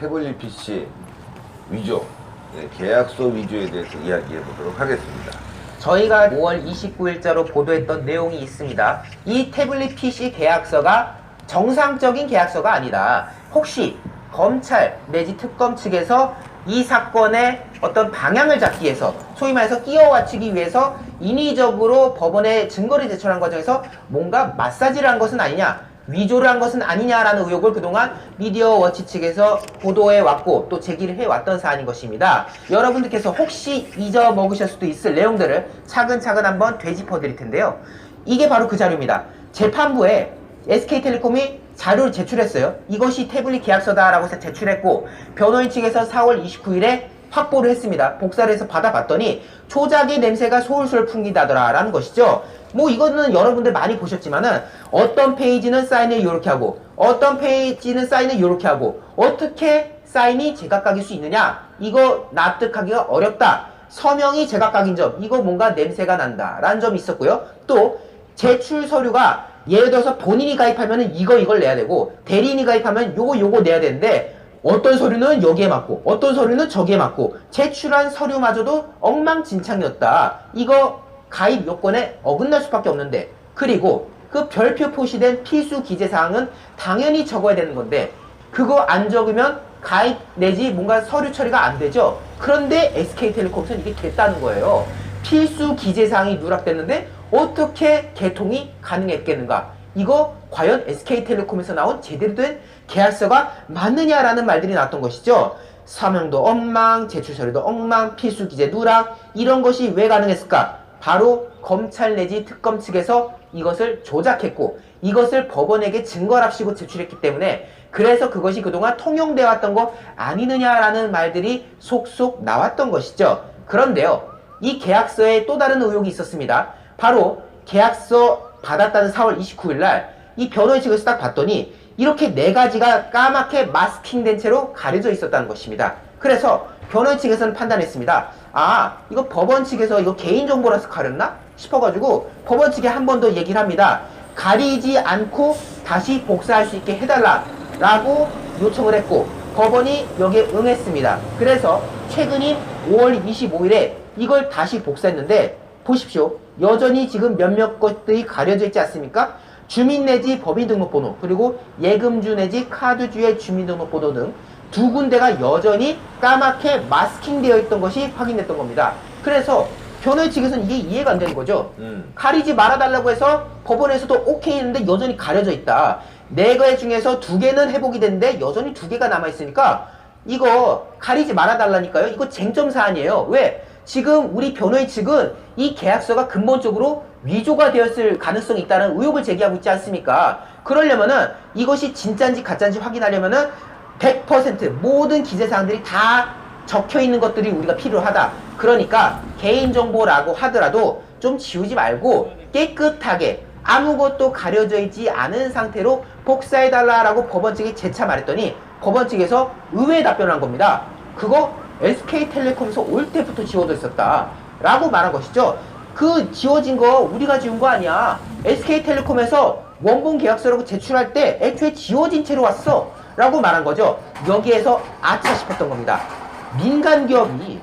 태블릿 PC 위조, 계약서 위조에 대해서 이야기해 보도록 하겠습니다. 저희가 5월 29일자로 보도했던 내용이 있습니다. 이 태블릿 PC 계약서가 정상적인 계약서가 아니다. 혹시 검찰 내지 특검 측에서 이 사건의 어떤 방향을 잡기 위해서, 소위 말해서 끼워 맞추기 위해서 인위적으로 법원에 증거를 제출한 과정에서 뭔가 마사지를 한 것은 아니냐, 위조를 한 것은 아니냐라는 의혹을 그동안 미디어워치 측에서 보도해 왔고 또 제기를 해왔던 사안인 것입니다. 여러분들께서 혹시 잊어먹으실 수도 있을 내용들을 차근차근 한번 되짚어 드릴 텐데요. 이게 바로 그 자료입니다. 재판부에 SK텔레콤이 자료를 제출했어요. 이것이 태블릿 계약서다라고 해서 제출했고, 변호인 측에서 4월 29일에 확보를 했습니다. 복사를 해서 받아봤더니 조작의 냄새가 솔솔 풍기다더라 라는 것이죠. 뭐 이거는 여러분들 많이 보셨지만은 어떤 페이지는 사인을 이렇게 하고 어떤 페이지는 사인을 이렇게 하고 어떻게 사인이 제각각일 수 있느냐, 이거 납득하기가 어렵다. 서명이 제각각인 점, 이거 뭔가 냄새가 난다 라는 점이 있었고요. 또 제출 서류가 예를 들어서 본인이 가입하면은 이걸 내야 되고, 대리인이 가입하면 요거 내야 되는데 어떤 서류는 여기에 맞고 어떤 서류는 저기에 맞고 제출한 서류마저도 엉망진창이었다. 이거 가입 요건에 어긋날 수밖에 없는데, 그리고 그 별표 표시된 필수 기재사항은 당연히 적어야 되는 건데 그거 안 적으면 가입 내지 뭔가 서류 처리가 안 되죠. 그런데 SK텔레콤에서는 이게 됐다는 거예요. 필수 기재사항이 누락됐는데 어떻게 개통이 가능했겠는가? 이거 과연 SK텔레콤에서 나온 제대로 된 계약서가 맞느냐라는 말들이 나왔던 것이죠. 서명도 엉망, 제출 서류도 엉망, 필수 기재 누락, 이런 것이 왜 가능했을까? 바로 검찰 내지 특검 측에서 이것을 조작했고 이것을 법원에게 증거랍시고 제출했기 때문에, 그래서 그것이 그동안 통용되어 왔던 거 아니느냐라는 말들이 속속 나왔던 것이죠. 그런데요, 이 계약서에 또 다른 의혹이 있었습니다. 바로 계약서 받았다는 4월 29일 날 이 변호인 측에서 딱 봤더니 이렇게 4가지가 까맣게 마스킹된 채로 가려져 있었다는 것입니다. 그래서 변호인 측에서는 판단했습니다. 아, 이거 법원 측에서 이거 개인정보라서 가렸나 싶어가지고 법원 측에 한 번 더 얘기를 합니다. 가리지 않고 다시 복사할 수 있게 해달라 라고 요청을 했고 법원이 여기에 응했습니다. 그래서 최근인 5월 25일에 이걸 다시 복사했는데 보십시오. 여전히 지금 몇몇 것들이 가려져 있지 않습니까? 주민 내지 법인등록번호, 그리고 예금주 내지 카드주의 주민등록번호 등 2군데가 여전히 까맣게 마스킹되어 있던 것이 확인됐던 겁니다. 그래서 변호인 측에서는 이게 이해가 안 되는 거죠. 가리지 말아달라고 해서 법원에서도 오케이 했는데 여전히 가려져 있다. 4개 중에서 2개는 회복이 됐는데 여전히 2개가 남아있으니까 이거 가리지 말아달라니까요. 이거 쟁점 사안이에요. 왜? 지금 우리 변호인 측은 이 계약서가 근본적으로 위조가 되었을 가능성이 있다는 의혹을 제기하고 있지 않습니까? 그러려면은 이것이 진짜인지 가짜인지 확인하려면은 100% 모든 기재사항들이 다 적혀있는 것들이 우리가 필요하다. 그러니까 개인정보라고 하더라도 좀 지우지 말고 깨끗하게 아무것도 가려져 있지 않은 상태로 복사해달라라고 법원 측에 재차 말했더니 법원 측에서 의외의 답변을 한 겁니다. 그거 SK텔레콤에서 올 때부터 지워져 있었다 라고 말한 것이죠. 그 지워진 거 우리가 지운 거 아니야. SK텔레콤에서 원본 계약서라고 제출할 때 애초에 지워진 채로 왔어 라고 말한 거죠. 여기에서 아차 싶었던 겁니다. 민간 기업이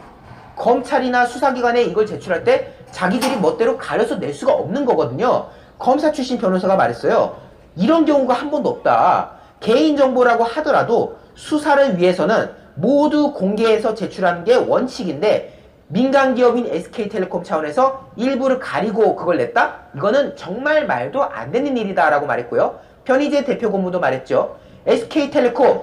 검찰이나 수사기관에 이걸 제출할 때 자기들이 멋대로 가려서 낼 수가 없는 거거든요. 검사 출신 변호사가 말했어요. 이런 경우가 한 번도 없다. 개인정보라고 하더라도 수사를 위해서는 모두 공개해서 제출하는 게 원칙인데 민간기업인 SK텔레콤 차원에서 일부를 가리고 그걸 냈다? 이거는 정말 말도 안 되는 일이다 라고 말했고요. 변희재 대표 고문도 말했죠. SK텔레콤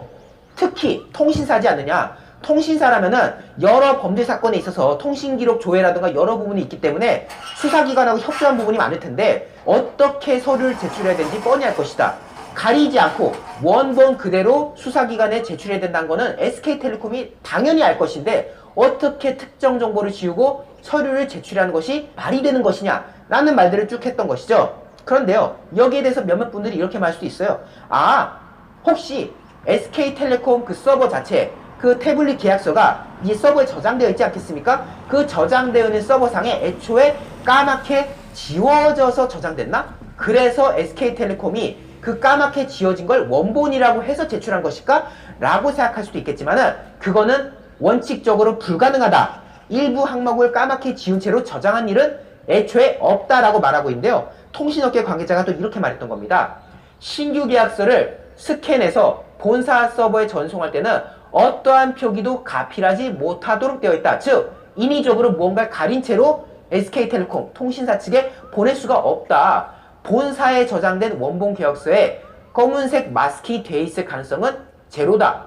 특히 통신사지 않느냐. 통신사라면은 여러 범죄 사건에 있어서 통신기록 조회라든가 여러 부분이 있기 때문에 수사기관하고 협조한 부분이 많을 텐데 어떻게 서류를 제출해야 되는지 뻔히 알 것이다. 가리지 않고 원본 그대로 수사기관에 제출해야 된다는 거는 SK텔레콤이 당연히 알 것인데 어떻게 특정 정보를 지우고 서류를 제출하는 것이 말이 되는 것이냐 라는 말들을 쭉 했던 것이죠. 그런데요, 여기에 대해서 몇몇 분들이 이렇게 말할 수도 있어요. 아, 혹시 SK텔레콤 그 서버 자체 그 태블릿 계약서가 이 서버에 저장되어 있지 않겠습니까? 그 저장되어 있는 서버상에 애초에 까맣게 지워져서 저장됐나? 그래서 SK텔레콤이 그 까맣게 지어진 걸 원본이라고 해서 제출한 것일까? 라고 생각할 수도 있겠지만은 그거는 원칙적으로 불가능하다. 일부 항목을 까맣게 지운 채로 저장한 일은 애초에 없다라고 말하고 있는데요. 통신업계 관계자가 또 이렇게 말했던 겁니다. 신규 계약서를 스캔해서 본사 서버에 전송할 때는 어떠한 표기도 가필하지 못하도록 되어 있다. 즉 인위적으로 무언가를 가린 채로 SK텔레콤 통신사 측에 보낼 수가 없다. 본사에 저장된 원본 계약서에 검은색 마스킹이 되어 있을 가능성은 제로다.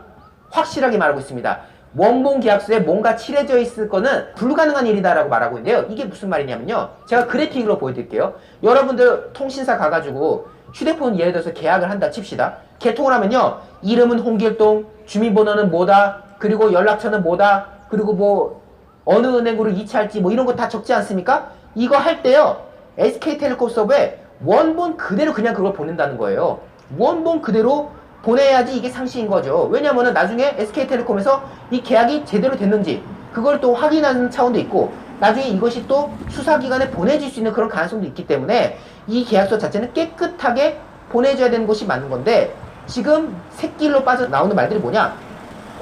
확실하게 말하고 있습니다. 원본 계약서에 뭔가 칠해져 있을 거는 불가능한 일이다라고 말하고 있는데요. 이게 무슨 말이냐면요. 제가 그래픽으로 보여드릴게요. 여러분들 통신사 가가지고 휴대폰 예를 들어서 계약을 한다 칩시다. 개통을 하면요. 이름은 홍길동, 주민번호는 뭐다, 그리고 연락처는 뭐다, 그리고 뭐 어느 은행으로 이체할지 뭐 이런 거 다 적지 않습니까? 이거 할 때요. SK텔레콤 서버에 원본 그대로 그냥 그걸 보낸다는 거예요. 원본 그대로 보내야지 이게 상식인 거죠. 왜냐면은 나중에 SK텔레콤에서 이 계약이 제대로 됐는지 그걸 또 확인하는 차원도 있고 나중에 이것이 또 수사기관에 보내질 수 있는 그런 가능성도 있기 때문에 이 계약서 자체는 깨끗하게 보내줘야 되는 것이 맞는 건데 지금 새길로 빠져나오는 말들이 뭐냐?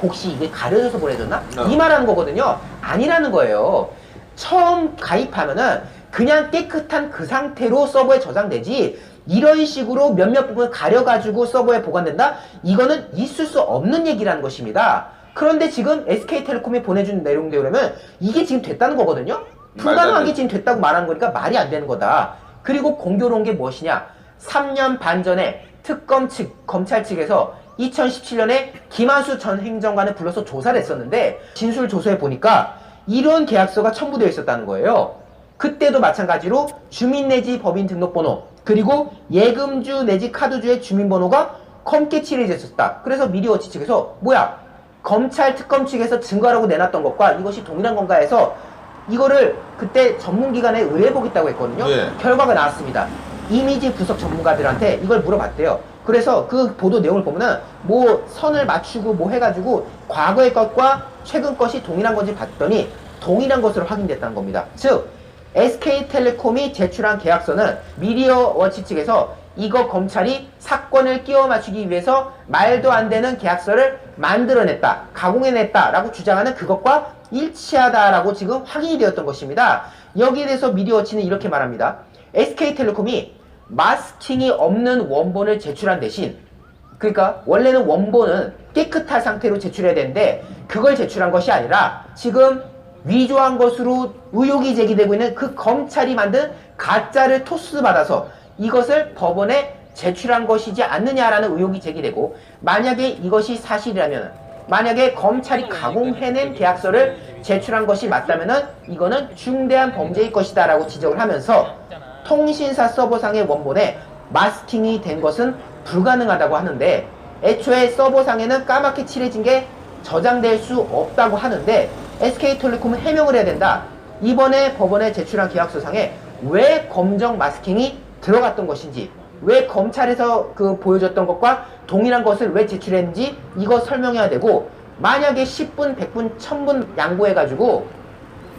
혹시 이게 가려져서 보내졌나? 이 말하는 거거든요. 아니라는 거예요. 처음 가입하면은 그냥 깨끗한 그 상태로 서버에 저장되지 이런 식으로 몇몇 부분 가려가지고 서버에 보관된다? 이거는 있을 수 없는 얘기라는 것입니다. 그런데 지금 SK텔레콤이 보내준 내용대로라면 이게 지금 됐다는 거거든요? 불가능한 게 지금 됐다고 말하는 거니까 말이 안 되는 거다. 그리고 공교로운 게 무엇이냐? 3년 반 전에 특검 측, 검찰 측에서 2017년에 김한수 전 행정관을 불러서 조사를 했었는데 진술 조서에 보니까 이런 계약서가 첨부되어 있었다는 거예요. 그때도 마찬가지로 주민 내지 법인 등록번호 그리고 예금주 내지 카드주의 주민번호가 검게 칠해져 있었다. 그래서 미디어워치 측에서 뭐야? 검찰 특검 측에서 증거라고 내놨던 것과 이것이 동일한 건가 해서 이거를 그때 전문기관에 의뢰해보겠다고 했거든요. 네. 결과가 나왔습니다. 이미지 분석 전문가들한테 이걸 물어봤대요. 그래서 그 보도 내용을 보면은 뭐 선을 맞추고 뭐 해가지고 과거의 것과 최근 것이 동일한 건지 봤더니 동일한 것으로 확인됐다는 겁니다. 즉 SK텔레콤이 제출한 계약서는 미디어워치 측에서 이거 검찰이 사건을 끼워 맞추기 위해서 말도 안 되는 계약서를 만들어냈다, 가공해냈다 라고 주장하는 그것과 일치하다라고 지금 확인이 되었던 것입니다. 여기에 대해서 미디어워치는 이렇게 말합니다. SK텔레콤이 마스킹이 없는 원본을 제출한 대신 그러니까 원래는 원본은 깨끗한 상태로 제출해야 되는데 그걸 제출한 것이 아니라 지금 위조한 것으로 의혹이 제기되고 있는 그 검찰이 만든 가짜를 토스받아서 이것을 법원에 제출한 것이지 않느냐라는 의혹이 제기되고 만약에 이것이 사실이라면 만약에 검찰이 가공해낸 계약서를 제출한 것이 맞다면은 이거는 중대한 범죄일 것이다 라고 지적을 하면서 통신사 서버상의 원본에 마스킹이 된 것은 불가능하다고 하는데 애초에 서버상에는 까맣게 칠해진 게 저장될 수 없다고 하는데 SK텔레콤은 해명을 해야 된다. 이번에 법원에 제출한 계약서상에 왜 검정 마스킹이 들어갔던 것인지 왜 검찰에서 그 보여줬던 것과 동일한 것을 왜 제출했는지 이거 설명해야 되고 만약에 10분, 100분, 1000분 양보해가지고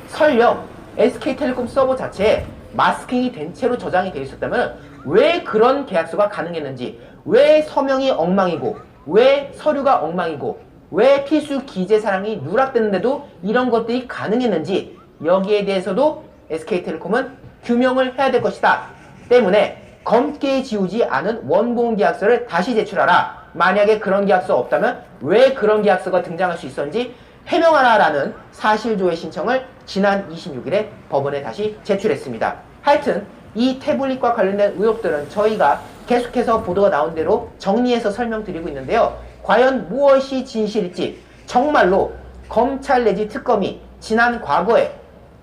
설령 SK텔레콤 서버 자체에 마스킹이 된 채로 저장이 되어 있었다면 왜 그런 계약서가 가능했는지 왜 서명이 엉망이고 왜 서류가 엉망이고 왜 필수 기재 사항이 누락됐는데도 이런 것들이 가능했는지 여기에 대해서도 SK텔레콤은 규명을 해야 될 것이다. 때문에 검게 지우지 않은 원본 계약서를 다시 제출하라. 만약에 그런 계약서 없다면 왜 그런 계약서가 등장할 수 있었는지 해명하라라는 사실조회 신청을 지난 26일에 법원에 다시 제출했습니다. 하여튼 이 태블릿과 관련된 의혹들은 저희가 계속해서 보도가 나온 대로 정리해서 설명드리고 있는데요. 과연 무엇이 진실일지 정말로 검찰 내지 특검이 지난 과거에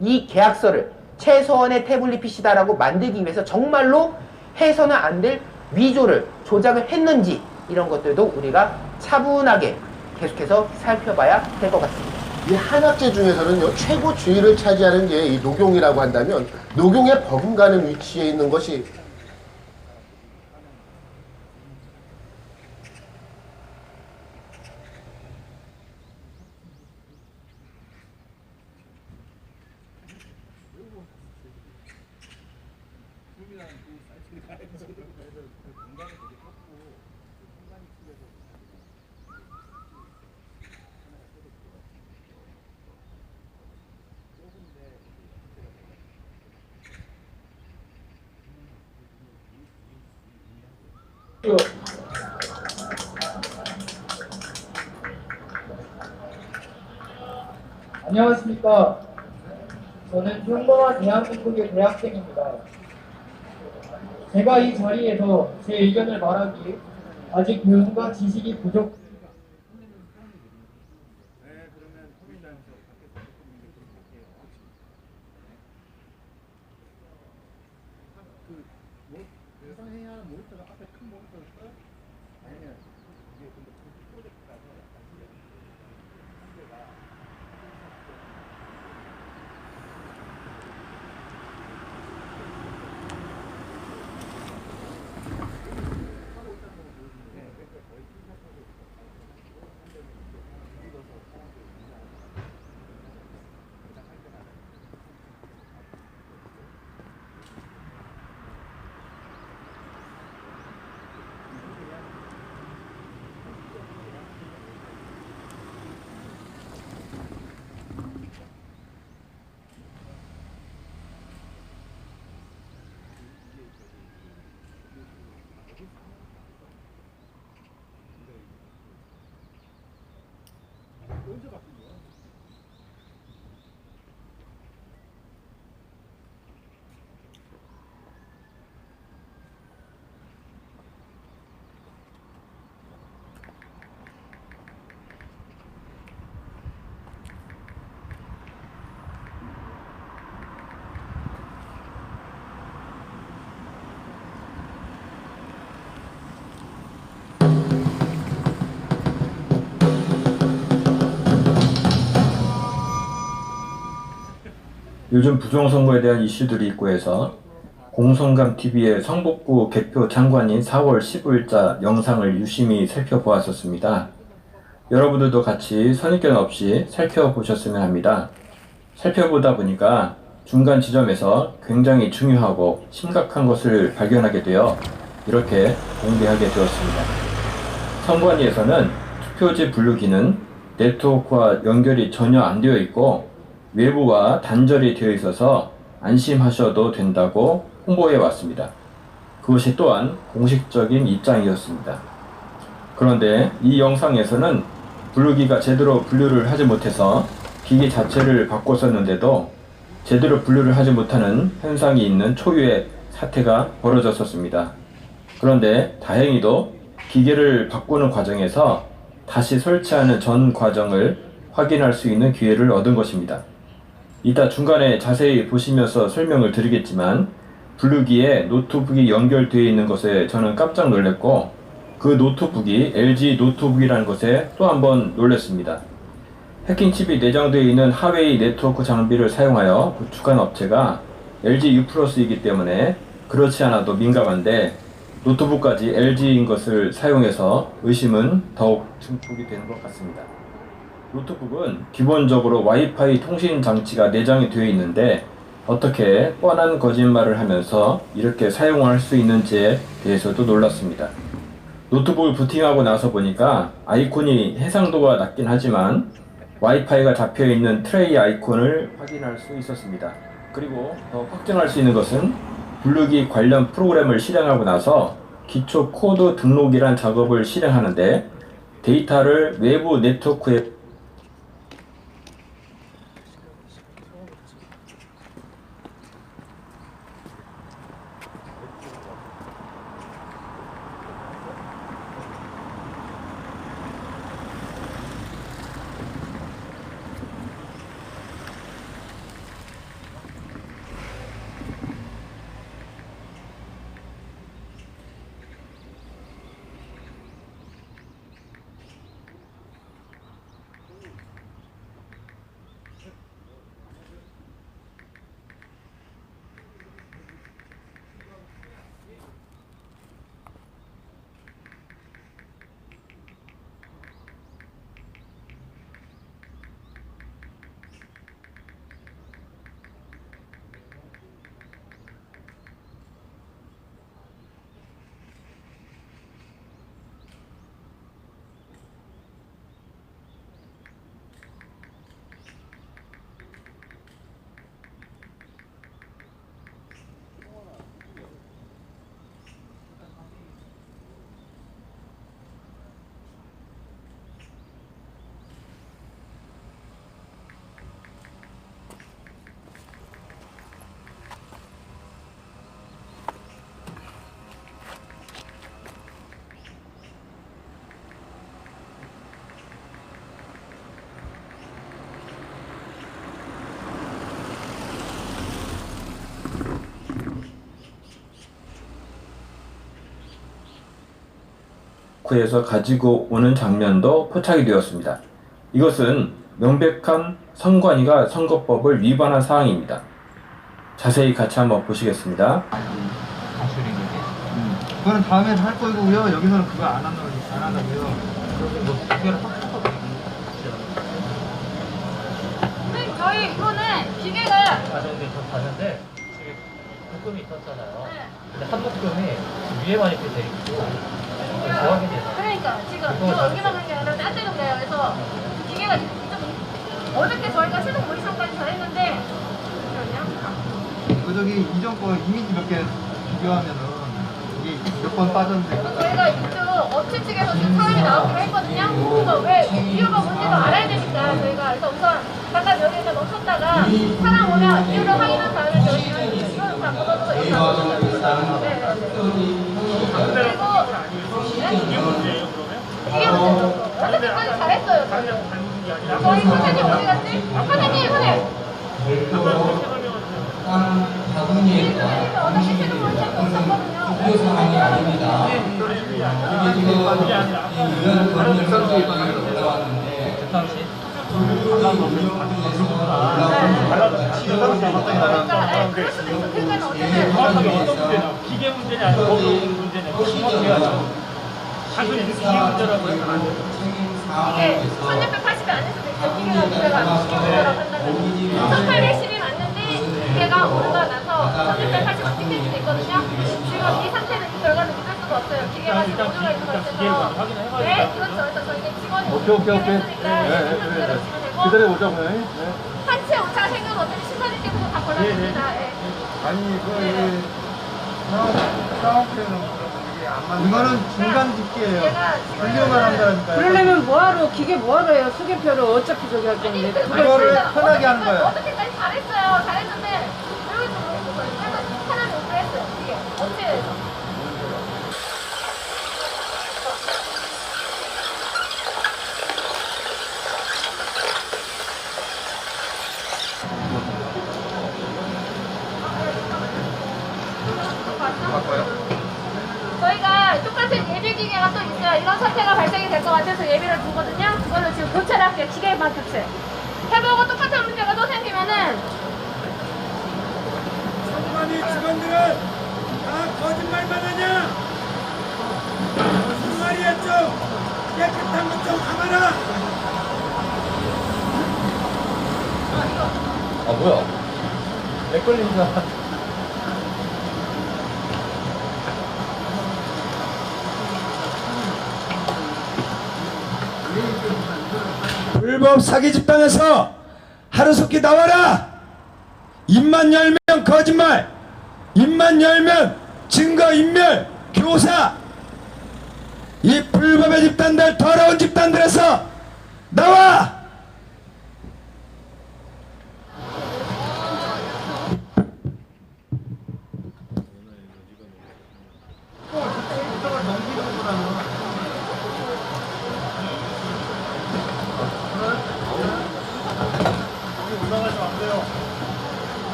이 계약서를 최소한의 태블릿 PC다라고 만들기 위해서 정말로 해서는 안 될 위조를 조작을 했는지 이런 것들도 우리가 차분하게 계속해서 살펴봐야 될 것 같습니다. 이 한약재 중에서는요, 최고 지위를 차지하는 게 이 녹용이라고 한다면 녹용에 버금가는 위치에 있는 것이 안녕하십니까. 저는 평범한 대한민국의 대학생입니다. 제가 이 자리에서 제 의견을 말하기 아직 교훈과 지식이 부족. 요즘 부정선거에 대한 이슈들이 있고 해서 공성감TV의 성북구 개표 장관인 4월 15일자 영상을 유심히 살펴보았었습니다. 여러분들도 같이 선입견 없이 살펴보셨으면 합니다. 살펴보다 보니까 중간 지점에서 굉장히 중요하고 심각한 것을 발견하게 되어 이렇게 공개하게 되었습니다. 선관위에서는 투표지 분류기는 네트워크와 연결이 전혀 안 되어 있고 외부와 단절이 되어 있어서 안심하셔도 된다고 홍보해 왔습니다. 그것이 또한 공식적인 입장이었습니다. 그런데 이 영상에서는 분류기가 제대로 분류를 하지 못해서 기기 자체를 바꿨었는데도 제대로 분류를 하지 못하는 현상이 있는 초유의 사태가 벌어졌었습니다. 그런데 다행히도 기계를 바꾸는 과정에서 다시 설치하는 전 과정을 확인할 수 있는 기회를 얻은 것입니다. 이따 중간에 자세히 보시면서 설명을 드리겠지만 분류기에 노트북이 연결되어 있는 것에 저는 깜짝 놀랐고 그 노트북이 LG 노트북이라는 것에 또 한 번 놀랐습니다. 해킹칩이 내장되어 있는 하웨이 네트워크 장비를 사용하여 구축한 업체가 LG U+이기 때문에 그렇지 않아도 민감한데 노트북까지 LG인 것을 사용해서 의심은 더욱 증폭이 되는 것 같습니다. 노트북은 기본적으로 와이파이 통신 장치가 내장이 되어 있는데 어떻게 뻔한 거짓말을 하면서 이렇게 사용할 수 있는지에 대해서도 놀랐습니다. 노트북을 부팅하고 나서 보니까 아이콘이 해상도가 낮긴 하지만 와이파이가 잡혀있는 트레이 아이콘을 확인할 수 있었습니다. 그리고 더 확정할 수 있는 것은 분류기 관련 프로그램을 실행하고 나서 기초 코드 등록이란 작업을 실행하는데 데이터를 외부 네트워크에 구해서 가지고 오는 장면도 포착이 되었습니다. 이것은 명백한 선관위가 선거법을 위반한 사항입니다. 자세히 같이 한번 보시겠습니다. 그거는 다음에 할 거고요. 여기서는 그거 안 한다고요. 그래서 뭐 기계를 확 쳤거든요. 선생님, 저희 이거는 기계가 근데 저 봤는데 지금 묶음이 있었잖아요. 네. 근데 한 묶음이 위에만 이렇게 돼 있고 정확히 돼서 그러니까 지금 이거 여기만 그런 게 아니라 딴 데도 그래요. 그래서 기계가 좀 어저께 저희가 최종 모니터까지 다 했는데 잠시만요. 저기 이전 거 이미지 몇 개 비교하면은 이게 몇 번 빠졌는데 저희가 이쪽 업체 측에서 지금 사람이 나오기로 했거든요. 그래서 왜 이유가 뭔지도 알아야 되니까 저희가 그래서 우선 잠깐 여기에다 멈췄다가 사람 오면 이유를 확인한 다음에 저희는 이거는 다 걷어서 여기 놔뒀어요. 네네네. 그리고 이게 문제예요 그러면? 이게 문제죠. 어떻게까지 잘했어요. 저희 선생님 어디 갔지? 선생님 선생님. 선생님 어저께 최종 모니터 오셨거든요. 기계 문제냐 아니면 법적 문제냐 단순히 기계 문제라고 해서는 안 돼요. 이게 1680이 아닐 수도 있어요. 기계가 문제가 아니고 기계 문제라고 한다면 1810이 맞는데 기계가 오류가 나서 1680을 찍힐 수도 있거든요. 지금 이 상태는 이 결과는 믿을 수가 없어요. 기계가 지금 오류가 있는 것 같아서 네, 그렇죠. 그래서 저희 직원이 오케이. 했으니까 그대로 지금 되고 기다려보자고요. 한치 오차가 생겨도 어차피 시사님께서 다 걸러줍니다. 아니 이거는 중간 집계예요. 분류만 한다니까요. 그러려면 뭐하러 기계 뭐하러 해요? 수개표를 어차피 저기 할 건데 그거를 편하게 하는 거예요. 어떻게까지 잘했어요. 잘했는데 여기 좀 모르겠어요. 그래서 사람이 오버했어요. 이게 업체에서. 저희가 똑같은 예비 기계가 또 있어요. 이런 사태가 발생이 될 것 같아서 예비를 두거든요. 그걸로 지금 교체를 할게요. 기계만 교체. 해보고 똑같은 문제가 또 생기면은 선관위 직원들은 다 거짓말만 하냐? 무슨 말이야 좀 깨끗한 것 좀 감아라. 아 뭐야? 렉 걸린다. 불법 사기 집단에서 하루속히 나와라. 입만 열면 거짓말, 입만 열면 증거인멸, 교사. 이 불법의 집단들, 더러운 집단들에서 나와.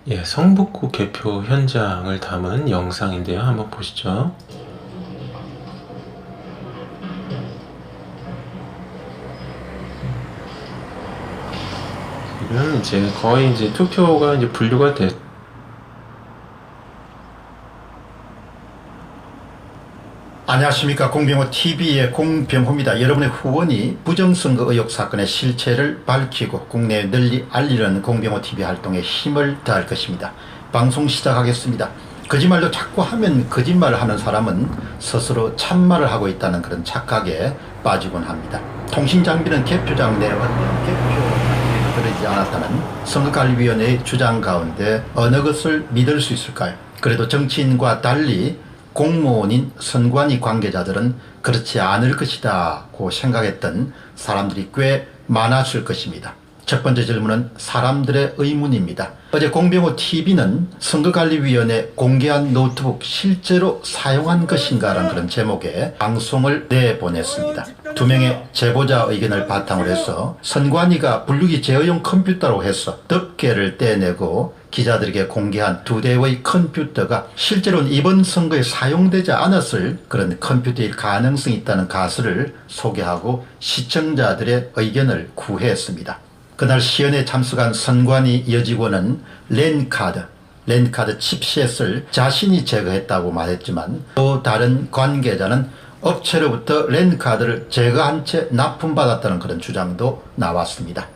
예, 성북구 개표 현장을 담은 영상인데요. 한번 보시죠. 지금 이제 거의 이제 투표가 이제 분류가 됐. 안녕하십니까. 공병호 TV의 공병호입니다. 여러분의 후원이 부정선거 의혹 사건의 실체를 밝히고 국내에 널리 알리는 공병호 TV 활동에 힘을 다할 것입니다. 방송 시작하겠습니다. 거짓말도 자꾸 하면 거짓말을 하는 사람은 스스로 참말을 하고 있다는 그런 착각에 빠지곤 합니다. 통신장비는 개표장 내 어떤 개표장에 들어있지 않았다는 선거관리위원회의 주장 가운데 어느 것을 믿을 수 있을까요? 그래도 정치인과 달리 공무원인 선관위 관계자들은 그렇지 않을 것이다고 생각했던 사람들이 꽤 많았을 것입니다. 첫 번째 질문은 사람들의 의문입니다. 어제 공병호 TV는 선거관리위원회 공개한 노트북 실제로 사용한 것인가 라는 그런 제목의 방송을 내보냈습니다. 2명의 제보자 의견을 바탕으로 해서 선관위가 분류기 제어용 컴퓨터로 해서 덮개를 떼내고 기자들에게 공개한 2대의 컴퓨터가 실제로는 이번 선거에 사용되지 않았을 그런 컴퓨터일 가능성이 있다는 가설을 소개하고 시청자들의 의견을 구했습니다. 그날 시연에 참석한 선관위 여직원은 랜카드 칩셋을 자신이 제거했다고 말했지만 또 다른 관계자는 업체로부터 랜카드를 제거한 채 납품받았다는 그런 주장도 나왔습니다.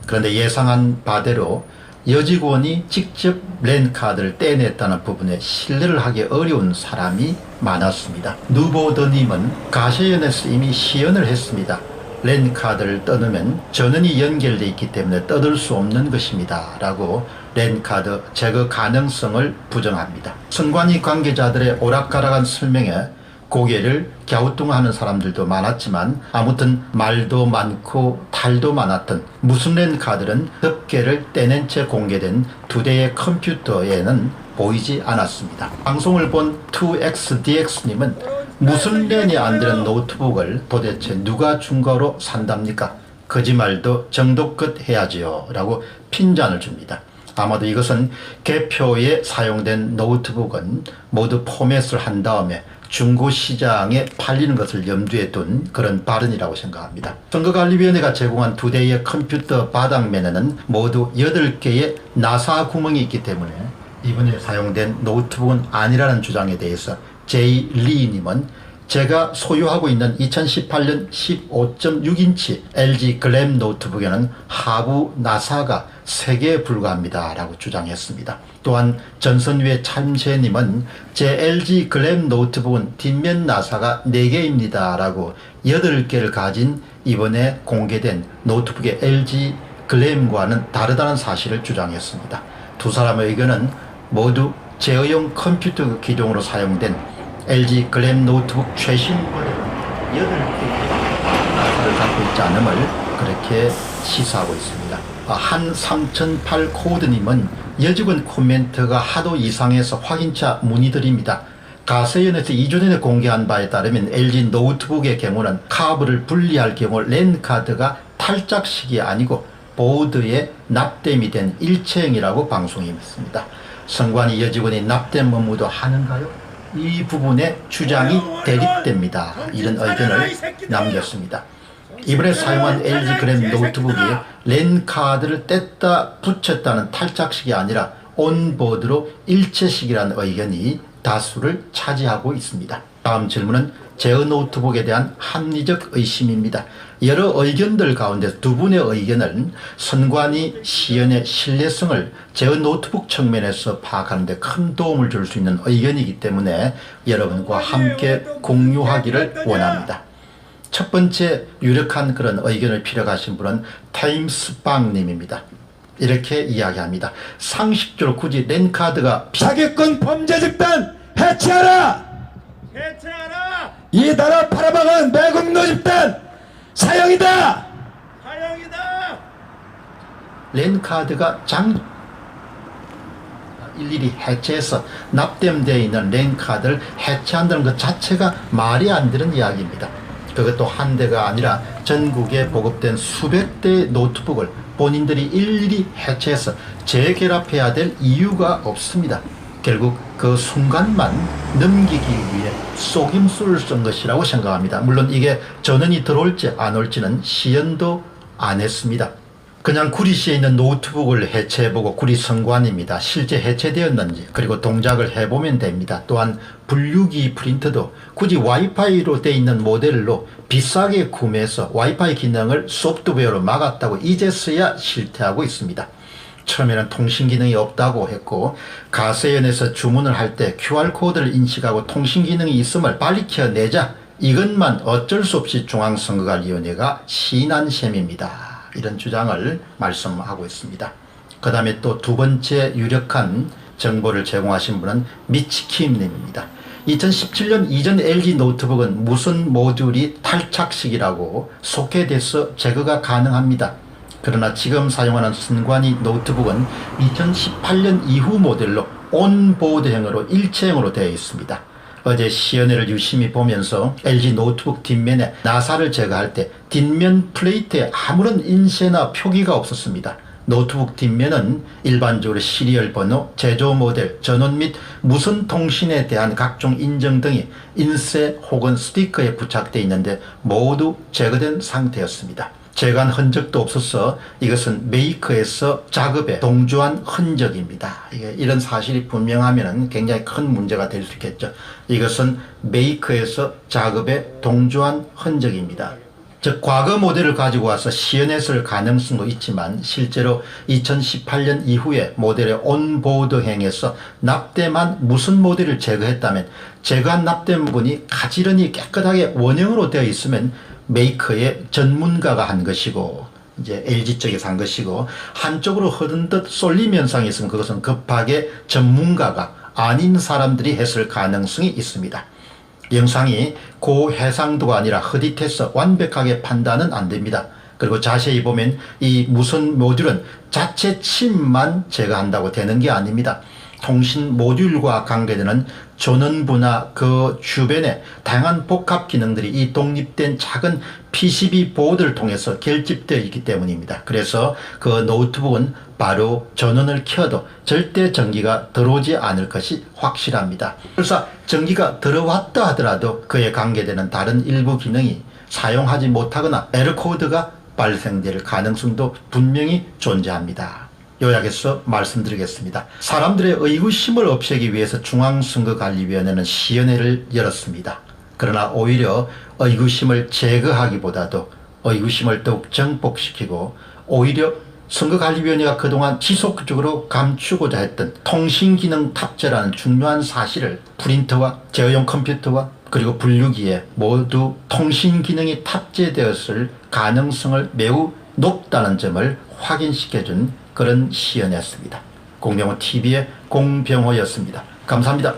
그런데 예상한 바대로 여직원이 직접 랜카드를 떼냈다는 부분에 신뢰를 하기 어려운 사람이 많았습니다. 누보더님은 가세연에서 이미 시연을 했습니다. 랜카드를 떠누면 전원이 연결되어 있기 때문에 떠들 수 없는 것입니다 라고 랜카드 제거 가능성을 부정합니다. 선관위 관계자들의 오락가락한 설명에 고개를 갸우뚱하는 사람들도 많았지만 아무튼 말도 많고 탈도 많았던 무슨 랜카드는 덮개를 떼낸 채 공개된 2대의 컴퓨터에는 보이지 않았습니다. 방송을 본 2XDX님은 무슨 랜이 안 되는 노트북을 도대체 누가 중고로 산답니까? 거짓말도 정도껏 해야지요 라고 핀잔을 줍니다. 아마도 이것은 개표에 사용된 노트북은 모두 포맷을 한 다음에 중고시장에 팔리는 것을 염두에 둔 그런 발언이라고 생각합니다. 선거관리위원회가 제공한 2대의 컴퓨터 바닥면에는 모두 8개의 나사 구멍이 있기 때문에 이번에 사용된 노트북은 아니라는 주장에 대해서 제이 리님은 제가 소유하고 있는 2018년 15.6인치 LG 글램 노트북에는 하부 나사가 3개에 불과합니다 라고 주장했습니다. 또한 전선위의 참새님은 제 LG 글램 노트북은 뒷면 나사가 4개입니다 라고 8개를 가진 이번에 공개된 노트북의 LG 글램과는 다르다는 사실을 주장했습니다. 두 사람의 의견은 모두 제어용 컴퓨터 기종으로 사용된 LG 글램 노트북 최신 모델은 8개의 나사를 갖고 있지 않음을 그렇게 시사하고 있습니다. 한 3008 코드님은 여직원 코멘트가 하도 이상해서 확인차 문의드립니다. 가세연에서 2주 전에 공개한 바에 따르면 LG 노트북의 경우는 카브를 분리할 경우 랜카드가 탈착식이 아니고 보드에 납땜이 된 일체형이라고 방송했습니다. 선관위 여직원이 납땜 업무도 하는가요? 이 부분에 주장이 대립됩니다. 이런 의견을 남겼습니다. 이번에 사용한 LG 글램 노트북이 랜카드를 뗐다 붙였다는 탈착식이 아니라 온보드로 일체식이라는 의견이 다수를 차지하고 있습니다. 다음 질문은 제어 노트북에 대한 합리적 의심입니다. 여러 의견들 가운데 두 분의 의견은 선관위 시연의 신뢰성을 제어 노트북 측면에서 파악하는 데 큰 도움을 줄 수 있는 의견이기 때문에 여러분과 함께 공유하기를 원합니다. 첫 번째 유력한 그런 의견을 필요하신 분은 타임스빵님입니다. 이렇게 이야기합니다. 상식적으로 굳이 랜카드가 사기꾼 범죄 집단 해체하라! 해체하라! 이 나라 팔아먹은 매국노 집단 사형이다! 사형이다! 랜카드가 일일이 해체해서 납땜되어 있는 랜카드를 해체한다는 것 자체가 말이 안 되는 이야기입니다. 그것도 한 대가 아니라 전국에 보급된 수백 대의 노트북을 본인들이 일일이 해체해서 재결합해야 될 이유가 없습니다. 결국 그 순간만 넘기기 위해 속임수를 쓴 것이라고 생각합니다. 물론 이게 전원이 들어올지 안 올지는 시연도 안 했습니다. 그냥 구리시에 있는 노트북을 해체해보고 구리 선관입니다. 실제 해체되었는지 그리고 동작을 해보면 됩니다. 또한 분류기 프린터도 굳이 와이파이로 되어 있는 모델로 비싸게 구매해서 와이파이 기능을 소프트웨어로 막았다고 이제서야 실태하고 있습니다. 처음에는 통신 기능이 없다고 했고 가세연에서 주문을 할 때 QR코드를 인식하고 통신 기능이 있음을 빨리 켜내자 이것만 어쩔 수 없이 중앙선거관리위원회가 시인한 셈입니다. 이런 주장을 말씀하고 있습니다. 그 다음에 또 두 번째 유력한 정보를 제공하신 분은 미치킴님입니다. 2017년 이전 LG 노트북은 무슨 모듈이 탈착식이라고 속해돼서 제거가 가능합니다. 그러나 지금 사용하는 선관위 노트북은 2018년 이후 모델로 온보드형으로 일체형으로 되어 있습니다. 어제 시연회를 유심히 보면서 LG 노트북 뒷면에 나사를 제거할 때 뒷면 플레이트에 아무런 인쇄나 표기가 없었습니다. 노트북 뒷면은 일반적으로 시리얼 번호, 제조 모델, 전원 및 무선 통신에 대한 각종 인증 등이 인쇄 혹은 스티커에 부착되어 있는데 모두 제거된 상태였습니다. 제거한 흔적도 없어서 이것은 메이커에서 작업에 동조한 흔적입니다. 이런 사실이 분명하면 굉장히 큰 문제가 될 수 있겠죠. 이것은 메이커에서 작업에 동조한 흔적입니다. 즉 과거 모델을 가지고 와서 시연했을 가능성도 있지만 실제로 2018년 이후에 모델의 온보드 행에서 납땜한 무슨 모델을 제거했다면 제거한 납땜 부분이 가지런히 깨끗하게 원형으로 되어 있으면 메이커의 전문가가 한 것이고 이제 LG 쪽에서 한 것이고 한쪽으로 흐른 듯 쏠림 현상이 있으면 그것은 급하게 전문가가 아닌 사람들이 했을 가능성이 있습니다. 영상이 고해상도가 아니라 흐릿해서 완벽하게 판단은 안 됩니다. 그리고 자세히 보면 이 무선 모듈은 자체 칩만 제거한다고 되는 게 아닙니다. 통신 모듈과 관계되는 전원부나 그 주변에 다양한 복합 기능들이 이 독립된 작은 PCB 보드를 통해서 결집되어 있기 때문입니다. 그래서 그 노트북은 바로 전원을 켜도 절대 전기가 들어오지 않을 것이 확실합니다. 설사 전기가 들어왔다 하더라도 그에 관계되는 다른 일부 기능이 사용하지 못하거나 에러 코드가 발생될 가능성도 분명히 존재합니다. 요약해서 말씀드리겠습니다. 사람들의 의구심을 없애기 위해서 중앙선거관리위원회는 시연회를 열었습니다. 그러나 오히려 의구심을 제거하기보다도 의구심을 더욱 정복시키고 오히려 선거관리위원회가 그동안 지속적으로 감추고자 했던 통신기능 탑재라는 중요한 사실을 프린터와 제어용 컴퓨터와 그리고 분류기에 모두 통신기능이 탑재되었을 가능성을 매우 높다는 점을 확인시켜준 그런 시연이었습니다. 공병호TV의 공병호였습니다. 감사합니다.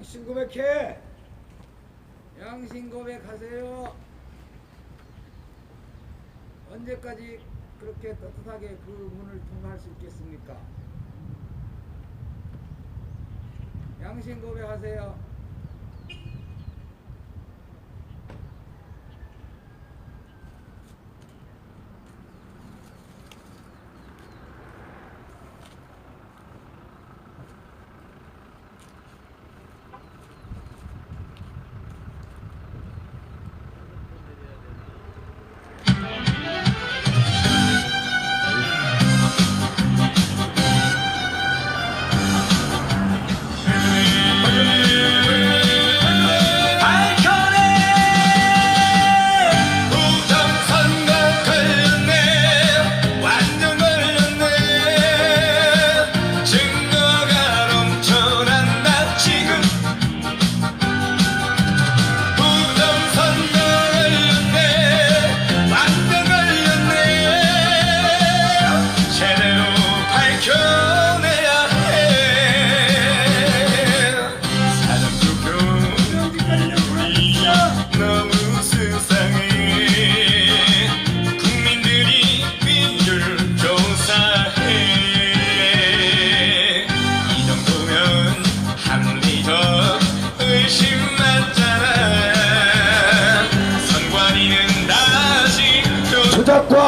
양심 고백해. 양심 고백하세요. 언제까지 그렇게 떳떳하게 그 문을 통과할 수 있겠습니까? 양심 고백하세요.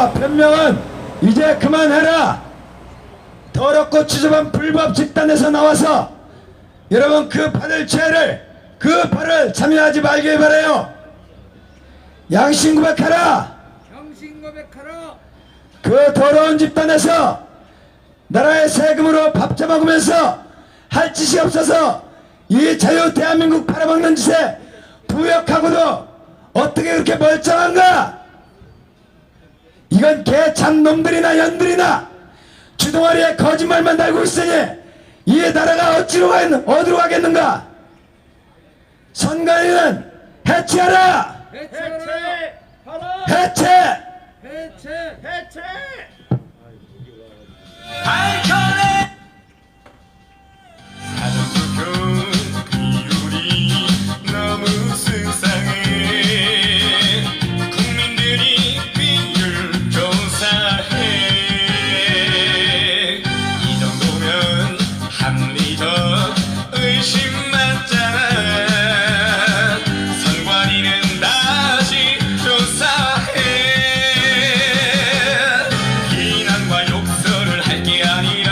비난과 변명은 이제 그만해라. 더럽고 추접한 불법 집단에서 나와서 여러분 그 받을 죄를, 그 벌을 참여하지 말길 바라요. 양심 고백하라. 양심 고백하라. 그 더러운 집단에서 나라의 세금으로 밥 잡아먹으면서 할 짓이 없어서 이 자유 대한민국 팔아먹는 짓에 부역하고도 어떻게 그렇게 멀쩡한가? 이건 개참 놈들이나 연들이나 주둥아리에 거짓말만 달고 있으니 이 나라가 어디로 가겠는가? 선관위는 해체하라! 해체! 밝혀내 사전투표 비율이 너무 수상해. 국민들이 비율 조사해. 이 정도면 합리적 의심 맞잖아. 선관위는 다시 조사해. 비난과 욕설을 할 게 아니라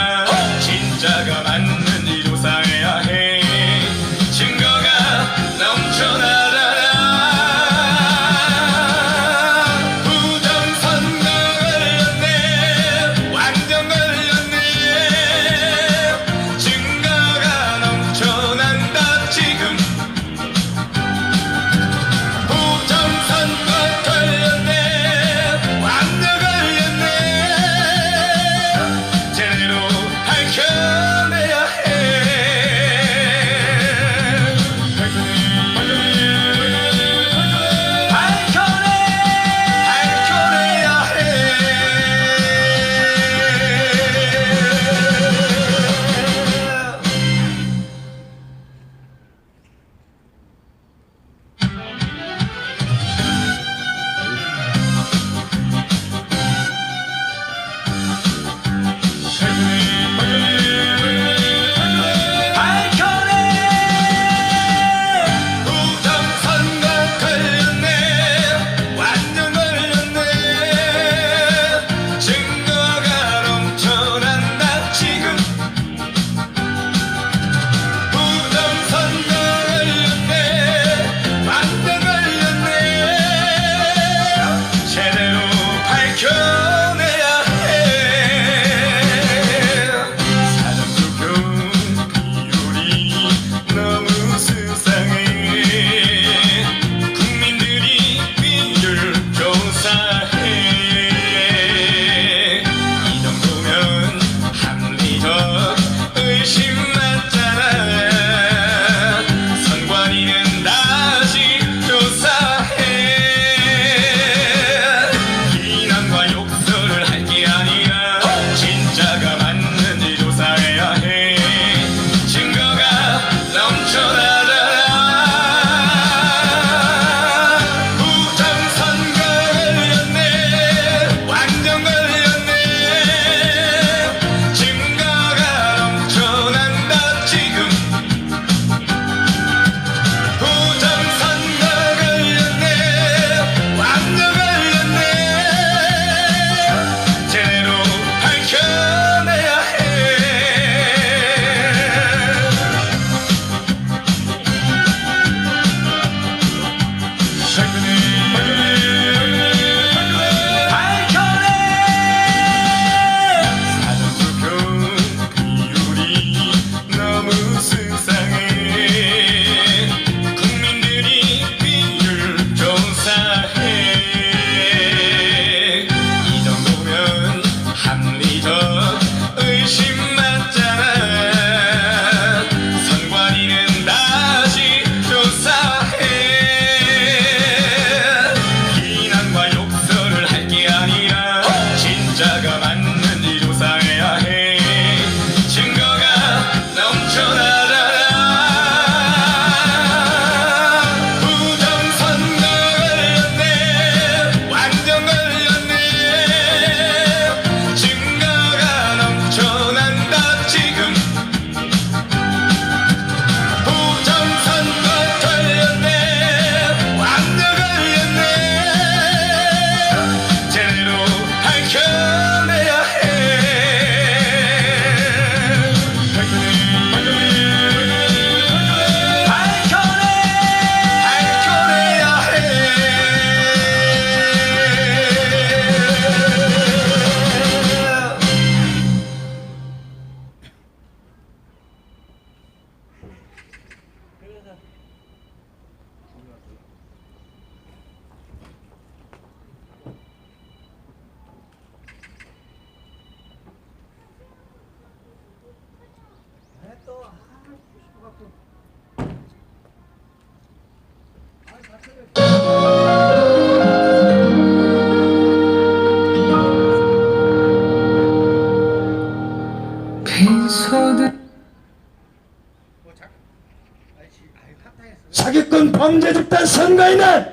범죄 집단 선거인은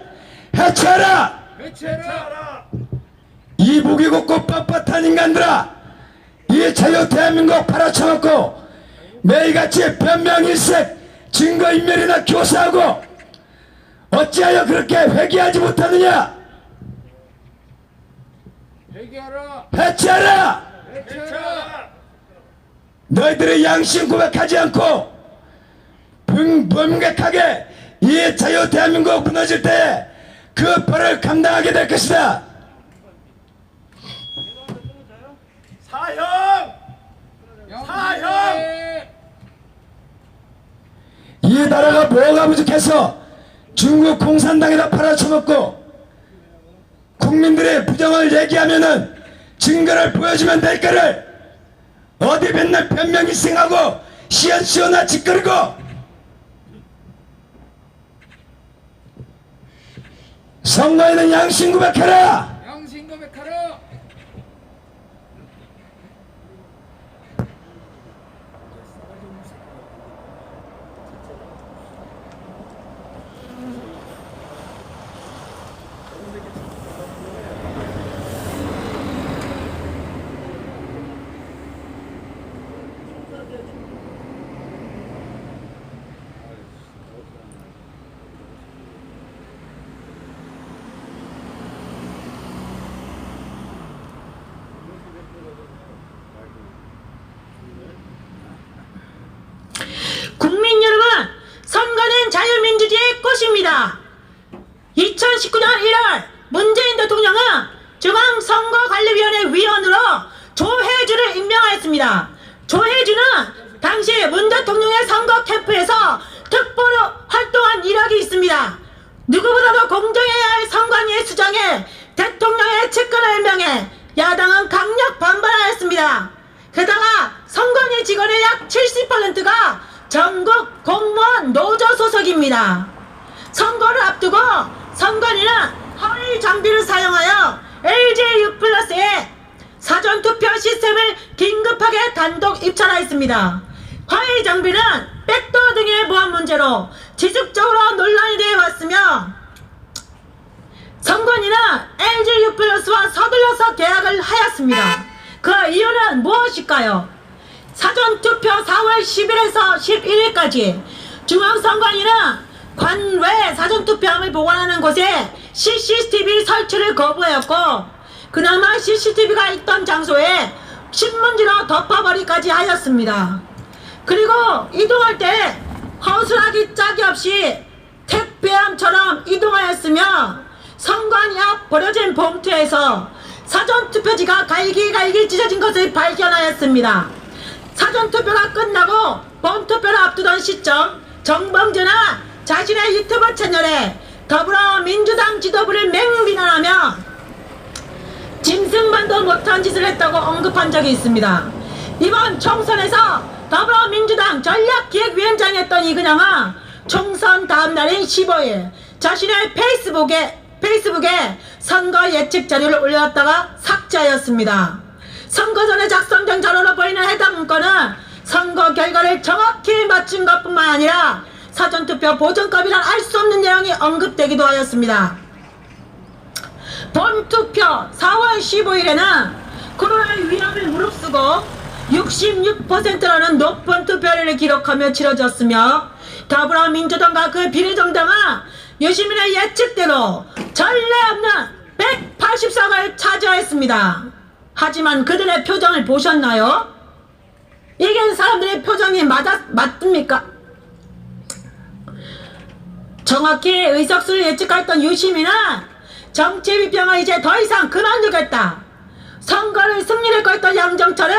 해체하라! 이 무기고고 뻣뻣한 인간들아, 이 자유 대한민국 팔아쳐먹고 매일같이 변명일색 증거인멸이나 교사하고 어찌하여 그렇게 회개하지 못하느냐? 해체하라! 너희들의 양심 고백하지 않고 명백하게 이 자유 대한민국 무너질 때 그 벌을 감당하게 될 것이다. 사형! 이 나라가 뭐가 부족해서 중국 공산당에다 팔아쳐먹고 국민들의 부정을 얘기하면은 증거를 보여주면 될 거를 어디 맨날 변명일생하고 시원시원하 짓거리고 선거에는 양심 고백하라! 국민 여러분, 선거는 자유민주주의의 꽃입니다. 2019년 1월 문재인 대통령은 중앙선거관리위원회 위원으로 조혜주를 임명하였습니다. 조혜주는 당시 문 대통령의 선거 캠프에서 특보로 활동한 이력이 있습니다. 누구보다도 공정해야 할 선관위의 수장에 대통령의 측근을 임명해 야당은 강력 반발하였습니다. 게다가 선관위 직원의 약 70%가 전국 공무원 노조 소속입니다. 선거를 앞두고 선관위는 허위 장비를 사용하여 LGU+에 사전투표 시스템을 긴급하게 단독 입찰하였습니다. 허위 장비는 백도 등의 보안 문제로 지속적으로 논란이 되어 왔으며 선관위는 LGU+와 서둘러서 계약을 하였습니다. 그 이유는 무엇일까요? 사전투표 4월 10일에서 11일까지 중앙선관위는 관외 사전투표함을 보관하는 곳에 CCTV 설치를 거부하였고 그나마 CCTV가 있던 장소에 신문지로 덮어버리기까지 하였습니다. 그리고 이동할 때 허술하기 짝이 없이 택배함처럼 이동하였으며 선관위 앞 버려진 봉투에서 사전투표지가 갈기갈기 찢어진 것을 발견하였습니다. 사전투표가 끝나고 본투표를 앞두던 시점 정범준은 자신의 유튜브 채널에 더불어민주당 지도부를 맹비난하며 짐승만도 못한 짓을 했다고 언급한 적이 있습니다. 이번 총선에서 더불어민주당 전략기획위원장이었던 이근영은 총선 다음 날인 15일 자신의 페이스북에 선거 예측 자료를 올렸다가 삭제하였습니다. 선거 전에 작성된 자료로 보이는 해당 문건은 선거 결과를 정확히 맞춘 것뿐만 아니라 사전투표 보정법이란 알 수 없는 내용이 언급되기도 하였습니다. 본투표 4월 15일에는 코로나의 위험을 무릅쓰고 66%라는 높은 투표율을 기록하며 치러졌으며 더불어민주당과 그 비례정당은 유시민의 예측대로 전례 없는 180석을 차지하였습니다. 하지만 그들의 표정을 보셨나요? 이긴 사람들의 표정이 맞습니까? 정확히 의석수를 예측했던 유시민은 정치 비평을 이제 더 이상 그만두겠다. 선거를 승리를 거했던 양정철을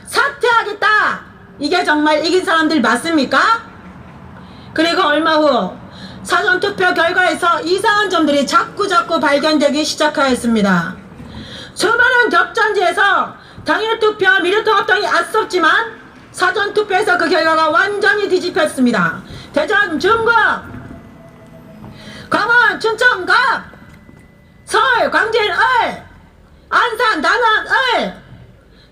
사퇴하겠다. 이게 정말 이긴 사람들 맞습니까? 그리고 얼마 후 사전투표 결과에서 이상한 점들이 자꾸자꾸 발견되기 시작하였습니다. 수많은 격전지에서 당일 투표 미래통합당이 앞섰지만 사전투표에서 그 결과가 완전히 뒤집혔습니다. 대전 중구, 광원 춘천갑, 서울 광진 을, 안산 단원 을,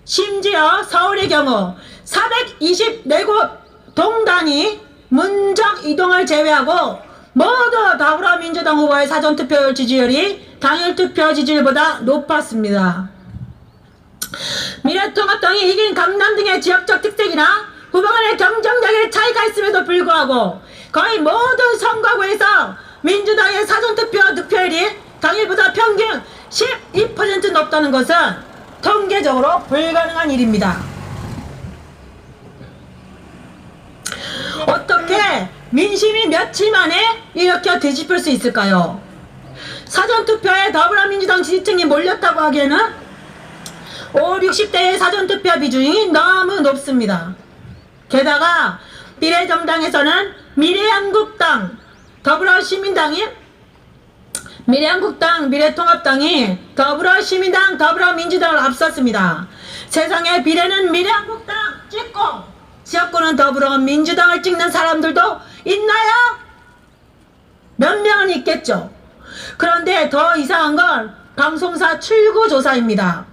심지어 서울의 경우 424곳 동단이 문정 이동을 제외하고 모두 더불어민주당 후보의 사전투표 지지율이 당일투표 지지율보다 높았습니다. 미래통합당이 이긴 강남 등의 지역적 특색이나 후보 간의 경쟁력의 차이가 있음에도 불구하고 거의 모든 선거구에서 민주당의 사전투표 득표율이 당일보다 평균 12% 높다는 것은 통계적으로 불가능한 일입니다. 어떻게 민심이 며칠 만에 이렇게 뒤집힐 수 있을까요? 사전투표에 더불어민주당 지지층이 몰렸다고 하기에는 5, 60대의 사전투표 비중이 너무 높습니다. 게다가 비례정당에서는 미래한국당, 더불어시민당이 미래한국당, 미래통합당이 더불어시민당, 더불어민주당을 앞섰습니다. 세상에 비례는 미래한국당 찍고 지역구는 더불어민주당을 찍는 사람들도 있나요? 몇 명은 있겠죠. 그런데 더 이상한 건 방송사 출구조사입니다.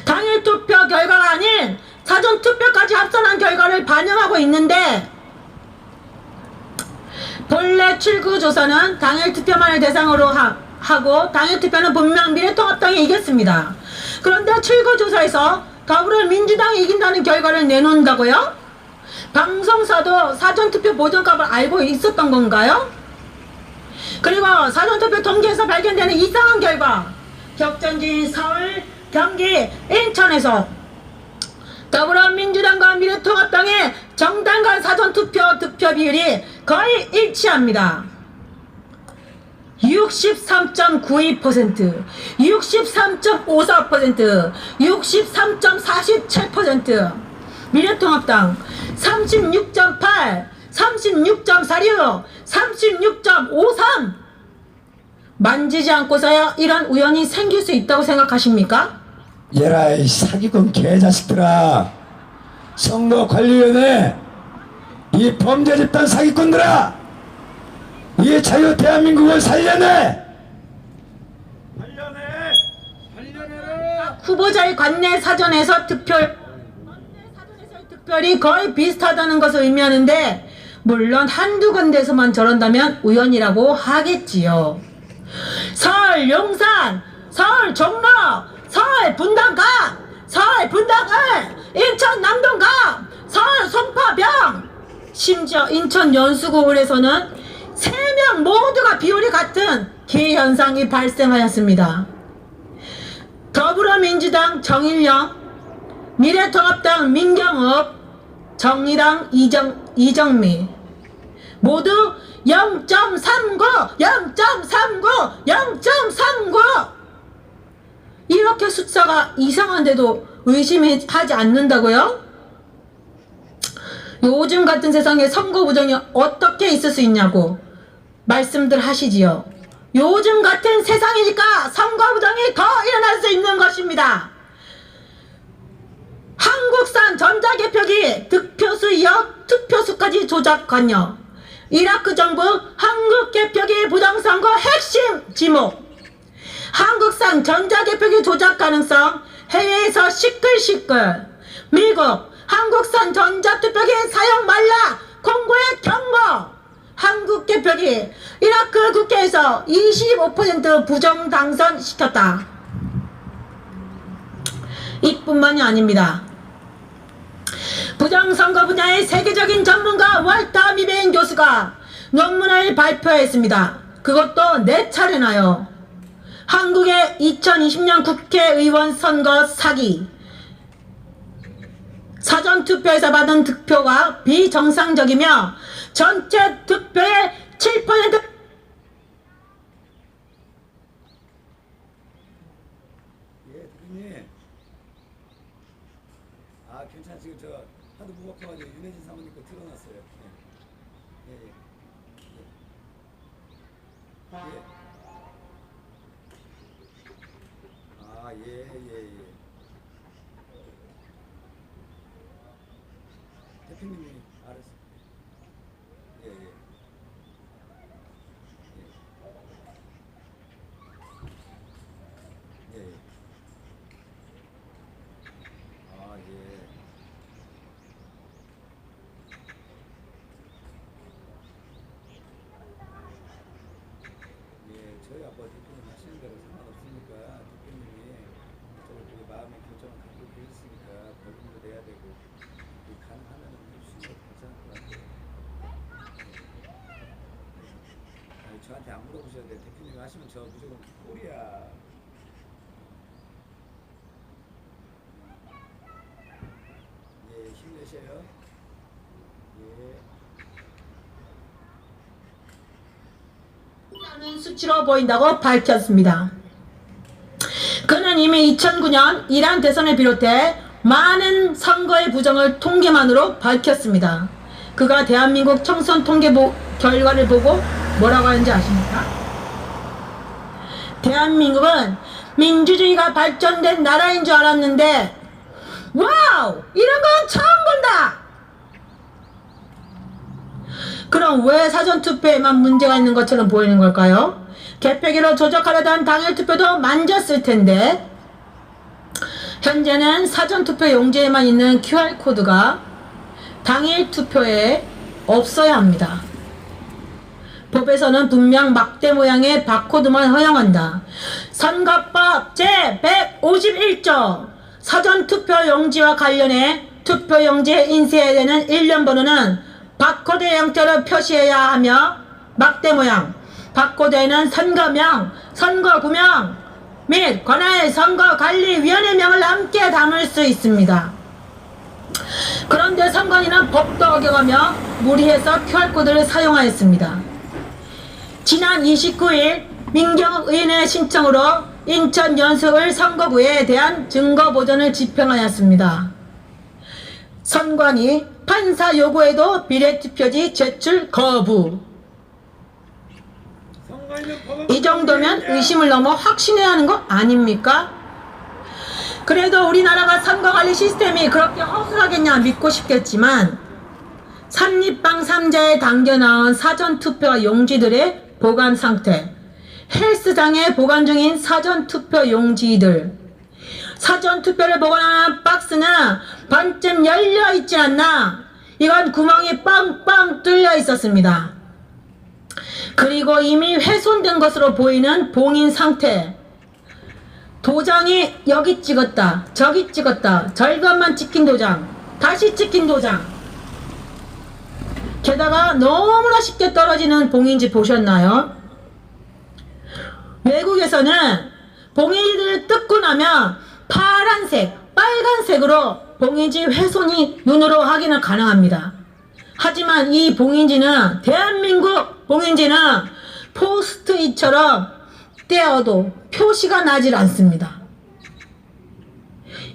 당일 투표 결과가 아닌 사전투표까지 합산한 결과를 반영하고 있는데 본래 출구조사는 당일 투표만을 대상으로 하고 당일 투표는 분명 미래통합당이 이겼습니다. 그런데 출구조사에서 더불어민주당이 이긴다는 결과를 내놓는다고요? 방송사도 사전투표 보정값을 알고 있었던 건가요? 그리고 사전투표 통계에서 발견되는 이상한 결과, 격전지인 서울, 경기, 인천에서 더불어민주당과 미래통합당의 정당 간 사전투표 득표 비율이 거의 일치합니다. 63.92%, 63.54%, 63.47%, 미래통합당 36.8, 36.46, 36.53. 만지지 않고서야 이런 우연이 생길 수 있다고 생각하십니까? 얘라 이 사기꾼 개자식들아, 선거관리위원회 이 범죄 집단 사기꾼들아, 이 자유 대한민국을 살려내! 후보자의 관내 사전에서 득표율이 거의 비슷하다는 것을 의미하는데, 물론 한두 군데에서만 저런다면 우연이라고 하겠지요. 서울 용산, 서울 종로, 서울 분당갑, 서울 분당을, 인천 남동갑, 서울 송파병, 심지어 인천 연수구에서는 3명 모두가 비율이 같은 기현상이 발생하였습니다. 더불어민주당 정일영, 미래통합당 민경욱, 정의당 이정미 모두 0.39, 0.39, 0.39. 이렇게 숫자가 이상한데도 의심하지 않는다고요? 요즘 같은 세상에 선거 부정이 어떻게 있을 수 있냐고 말씀들 하시지요. 요즘 같은 세상이니까 선거 부정이 더 일어날 수 있는 것입니다. 한국산 전자개표기 득표수 이어 투표수까지 조작 관여. 이라크 정부 한국개표기 부정선거 핵심 지목. 한국산 전자개표기 조작 가능성 해외에서 시끌시끌. 미국 한국산 전자투표기 사용 말라 공고의 경고. 한국개표기 이라크 국회에서 25% 부정 당선시켰다. 이뿐만이 아닙니다. 부정선거 분야의 세계적인 전문가 월터 미베인 교수가 논문을 발표했습니다. 그것도 4차례나요. 한국의 2020년 국회의원 선거 사기. 사전투표에서 받은 득표가 비정상적이며 전체 득표의 7% 괜찮아. 지금 저 하도 무겁해가지고 윤혜진 사모님 거 틀어놨어요. 대표님이 알았어. 뭐 대표님 하시는 대로 상관없으니까 대표님이 저희 마음의 결정을 갖고 계셨으니까 벌금도 내야 되고 가능하면 해주시는 게 괜찮을 것 같아요. 아니, 저한테 안 물어보셔도 돼요. 대표님이 하시면 저 무조건 꼴이야. 예, 힘내셔요. 예. 라는 수치로 보인다고 밝혔습니다. 그는 이미 2009년 이란 대선을 비롯해 많은 선거의 부정을 통계만으로 밝혔습니다. 그가 대한민국 총선 통계 결과를 보고 뭐라고 하는지 아십니까? 대한민국은 민주주의가 발전된 나라인 줄 알았는데 와우! 이런 건 처음 본다! 그럼 왜 사전투표에만 문제가 있는 것처럼 보이는 걸까요? 개표기로 조작하려던 당일투표도 만졌을 텐데 현재는 사전투표 용지에만 있는 QR코드가 당일투표에 없어야 합니다. 법에서는 분명 막대 모양의 바코드만 허용한다. 선거법 제151조 사전투표 용지와 관련해 투표용지에 인쇄해야 되는 일련 번호는 바코드 형태로 표시해야 하며 막대 모양, 바코드에는 선거명, 선거구명 및 관할 선거관리위원회명을 함께 담을 수 있습니다. 그런데 선관위는 법도 어겨가며 무리해서 QR코드를 사용하였습니다. 지난 29일 민경욱 의원의 신청으로 인천 연수을 선거구에 대한 증거보전을 집행하였습니다. 선관위 판사 요구에도 비례투표지 제출 거부. 이 정도면 의심을 넘어 확신해야 하는 거 아닙니까? 그래도 우리나라가 선거관리 시스템이 그렇게 허술하겠냐 믿고 싶겠지만 삼립방 상자에 담겨나온 사전투표 용지들의 보관 상태, 헬스장에 보관 중인 사전투표 용지들, 사전투표를 보관하는 박스는 반쯤 열려 있지 않나? 이건 구멍이 빵빵 뚫려 있었습니다. 그리고 이미 훼손된 것으로 보이는 봉인 상태, 도장이 여기 찍었다, 저기 찍었다, 절반만 찍힌 도장, 다시 찍힌 도장, 게다가 너무나 쉽게 떨어지는 봉인지 보셨나요? 외국에서는 봉인지를 뜯고 나면 파란색, 빨간색으로 봉인지 훼손이 눈으로 확인은 가능합니다. 하지만 이 봉인지는, 대한민국 봉인지는 포스트잇처럼 떼어도 표시가 나질 않습니다.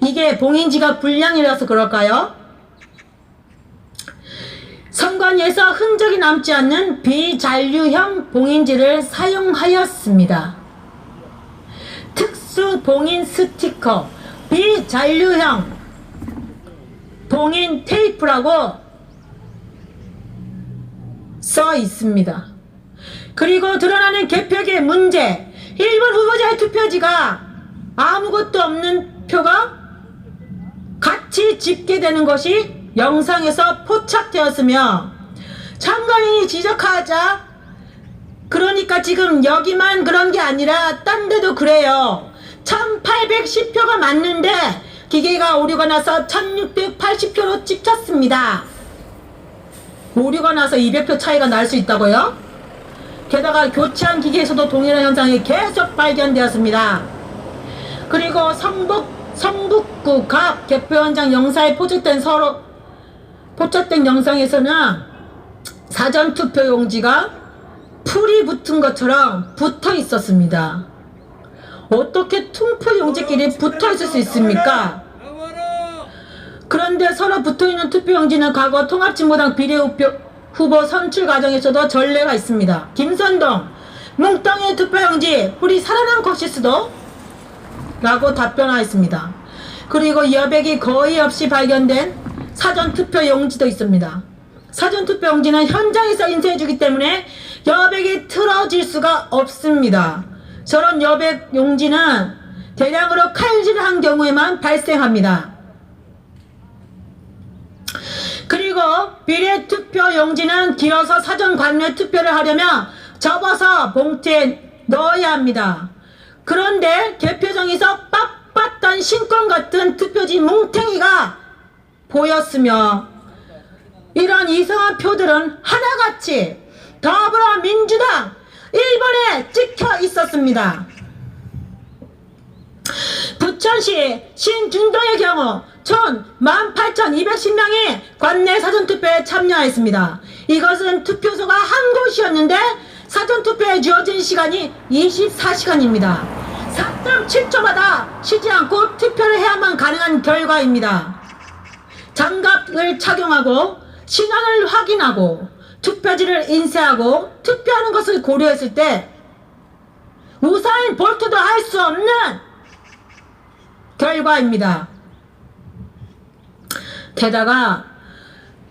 이게 봉인지가 불량이라서 그럴까요? 선관위에서 흔적이 남지 않는 비잔류형 봉인지를 사용하였습니다. 특수 봉인 스티커, 비잔류형 봉인 테이프라고 써 있습니다. 그리고 드러나는 개표기의 문제, 1번 후보자의 투표지가 아무것도 없는 표가 같이 집계되는 것이 영상에서 포착되었으며 참관인이 지적하자 그러니까 지금 여기만 그런 게 아니라 딴 데도 그래요. 1810표가 맞는데 기계가 오류가 나서 1680표로 찍혔습니다. 오류가 나서 200표 차이가 날 수 있다고요? 게다가 교체한 기계에서도 동일한 현상이 계속 발견되었습니다. 그리고 성북구 각 개표 현장 영상에 포착된 영상에서는 사전투표 용지가 풀이 붙은 것처럼 붙어 있었습니다. 어떻게 투표 용지끼리 붙어 있을 수 있습니까? 그런데 서로 붙어 있는 투표 용지는 과거 통합진보당 비례 후보 선출 과정에서도 전례가 있습니다. 김선동, 뭉텅이 투표용지 풀이 살아난 것일 수도? 라고 답변하였습니다. 그리고 여백이 거의 없이 발견된 사전투표용지도 있습니다. 사전투표용지는 현장에서 인쇄해주기 때문에 여백이 틀어질 수가 없습니다. 저런 여백 용지는 대량으로 칼질한 경우에만 발생합니다. 그리고 비례투표 용지는 길어서 사전 관외 투표를 하려면 접어서 봉투에 넣어야 합니다. 그런데 개표장에서 빳빳한 신권 같은 투표지 뭉탱이가 보였으며 이런 이상한 표들은 하나같이 더불어민주당 1번에 찍혀 있었습니다. 부천시 신중동의 경우 총 18,210명이 관내 사전투표에 참여했습니다. 이것은 투표소가 한 곳이었는데 사전투표에 주어진 시간이 24시간입니다. 4.7초마다 쉬지 않고 투표를 해야만 가능한 결과입니다. 장갑을 착용하고 신원을 확인하고 투표지를 인쇄하고 투표하는 것을 고려했을 때 우사인 볼트도 할 수 없는 결과입니다. 게다가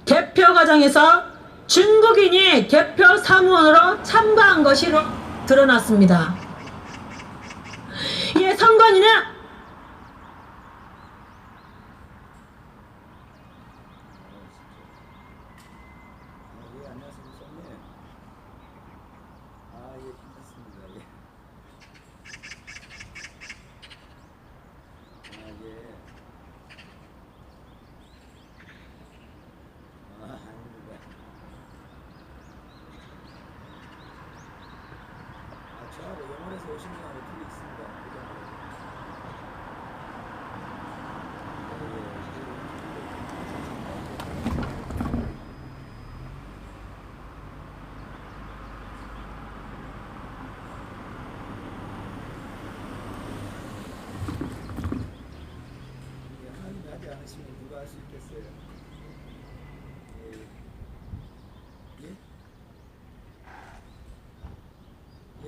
개표 과정에서 중국인이 개표 사무원으로 참가한 것이 드러났습니다. 이 선관위는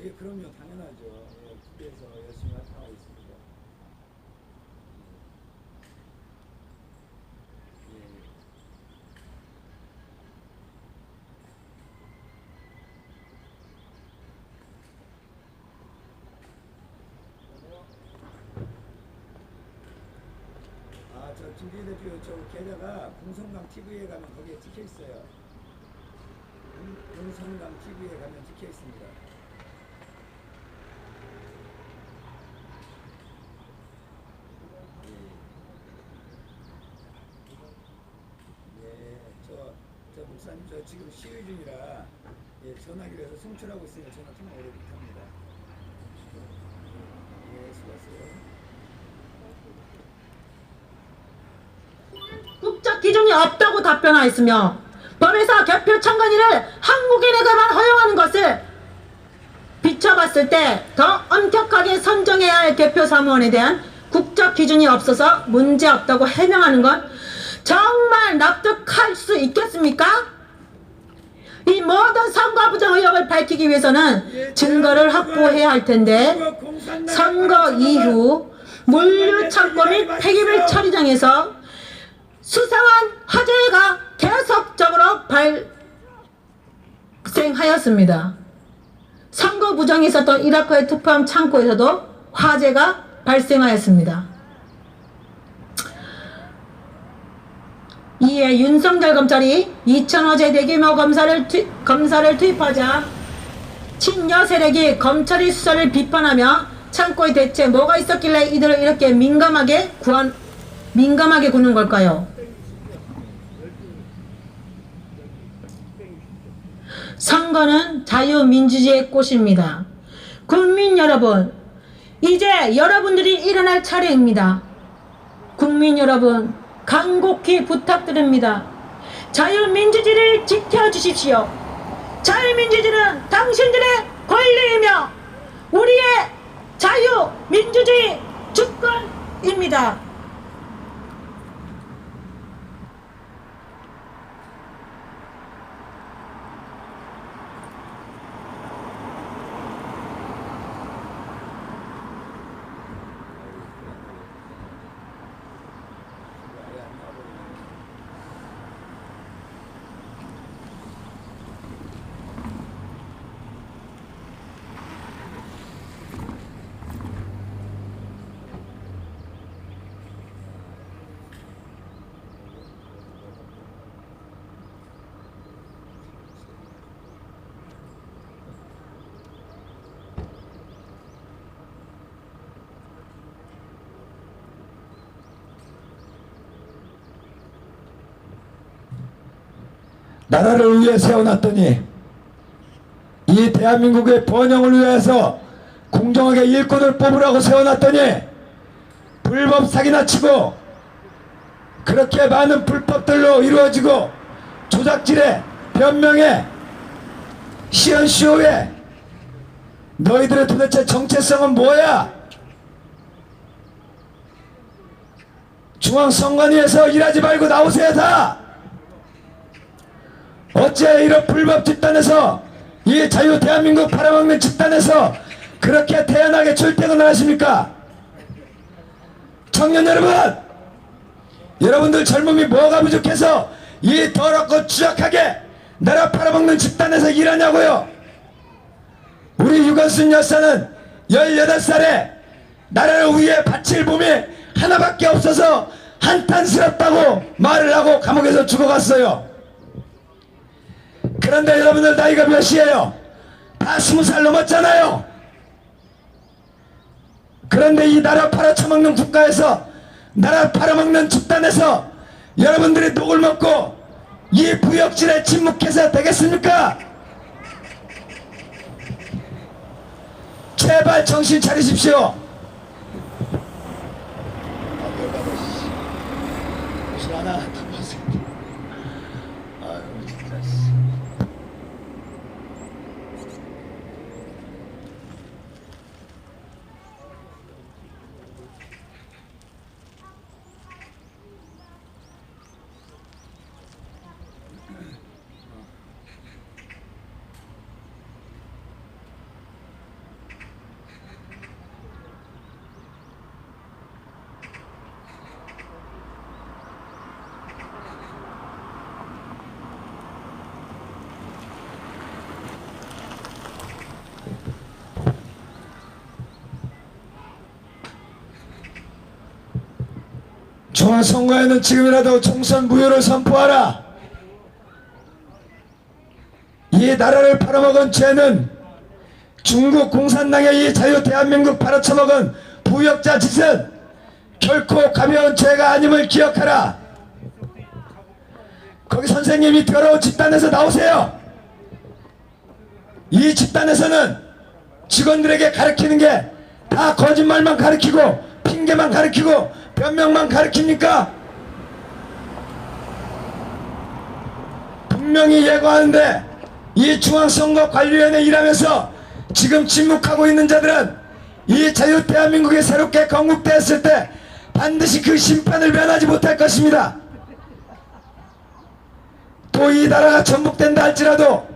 예, 그럼요, 당연하죠. 예, 국회에서 열심히 활동하고 있습니다. 저 김기현 대표 저 계좌가 공성강 TV에 가면 거기에 찍혀 있어요. 공성강 TV에 가면 찍혀 있습니다. 저 목사님 저 지금 시위 중이라 전화기로 해서 송출하고 있으니까 전화 통화 오래 못합니다. 수고하세요. 국적 기준이 없다고 답변하였으며 법에서 개표 참관인을 한국인에게만 허용하는 것을 비춰봤을 때 더 엄격하게 선정해야 할 개표 사무원에 대한 국적 기준이 없어서 문제없다고 해명하는 건 정말 납득할 수 있겠습니까? 이 모든 선거 부정 의혹을 밝히기 위해서는 증거를 확보해야 할 텐데 선거 이후 물류 창고 및 폐기물 처리장에서 수상한 화재가 계속적으로 발생하였습니다. 선거 부정이 있었던 이라크의 투표함 창고에서도 화재가 발생하였습니다. 이에 윤석열 검찰이 2005제 대규모 검사를 투입하자 친여 세력이 검찰의 수사를 비판하며 창고에 대체 뭐가 있었길래 이들을 이렇게 민감하게 구는 걸까요? 선거는 자유민주주의의 꽃입니다. 국민 여러분, 이제 여러분들이 일어날 차례입니다. 국민 여러분, 간곡히 부탁드립니다. 자유민주주의를 지켜주십시오. 자유민주주의는 당신들의 권리이며 우리의 자유민주주의 주권입니다. 나라를 위해 세워놨더니 이 대한민국의 번영을 위해서 공정하게 일꾼을 뽑으라고 세워놨더니 불법 사기나 치고 그렇게 많은 불법들로 이루어지고 조작질에 변명에 시연시오에 너희들의 도대체 정체성은 뭐야? 중앙선관위에서 일하지 말고 나오세요 다! 어째 이런 불법 집단에서 이 자유 대한민국 팔아먹는 집단에서 그렇게 태연하게 출퇴근을 하십니까? 청년 여러분! 여러분들 젊음이 뭐가 부족해서 이 더럽고 추악하게 나라 팔아먹는 집단에서 일하냐고요? 우리 유건순 여사는 18살에 나라를 위해 바칠 몸이 하나밖에 없어서 한탄스럽다고 말을 하고 감옥에서 죽어갔어요. 그런데 여러분들 나이가 몇이에요? 다 20살 넘었잖아요. 그런데 이 나라 팔아쳐먹는 국가에서 나라 팔아먹는 집단에서 여러분들이 녹을 먹고 이 부역질에 침묵해서 되겠습니까? 제발 정신 차리십시오. 중앙선거에는 지금이라도 총선 무효를 선포하라. 이 나라를 팔아먹은 죄는 중국 공산당의 이 자유 대한민국 팔아쳐먹은 부역자 짓은 결코 가벼운 죄가 아님을 기억하라. 거기 선생님이 더러운 집단에서 나오세요. 이 집단에서는 직원들에게 가르치는 게 다 거짓말만 가르치고 핑계만 가르치고 변명만 가르칩니까? 분명히 예고하는데 이 중앙선거관리위원회 일하면서 지금 침묵하고 있는 자들은 이 자유 대한민국이 새롭게 건국되었을 때 반드시 그 심판을 면하지 못할 것입니다. 또 이 나라가 전복된다 할지라도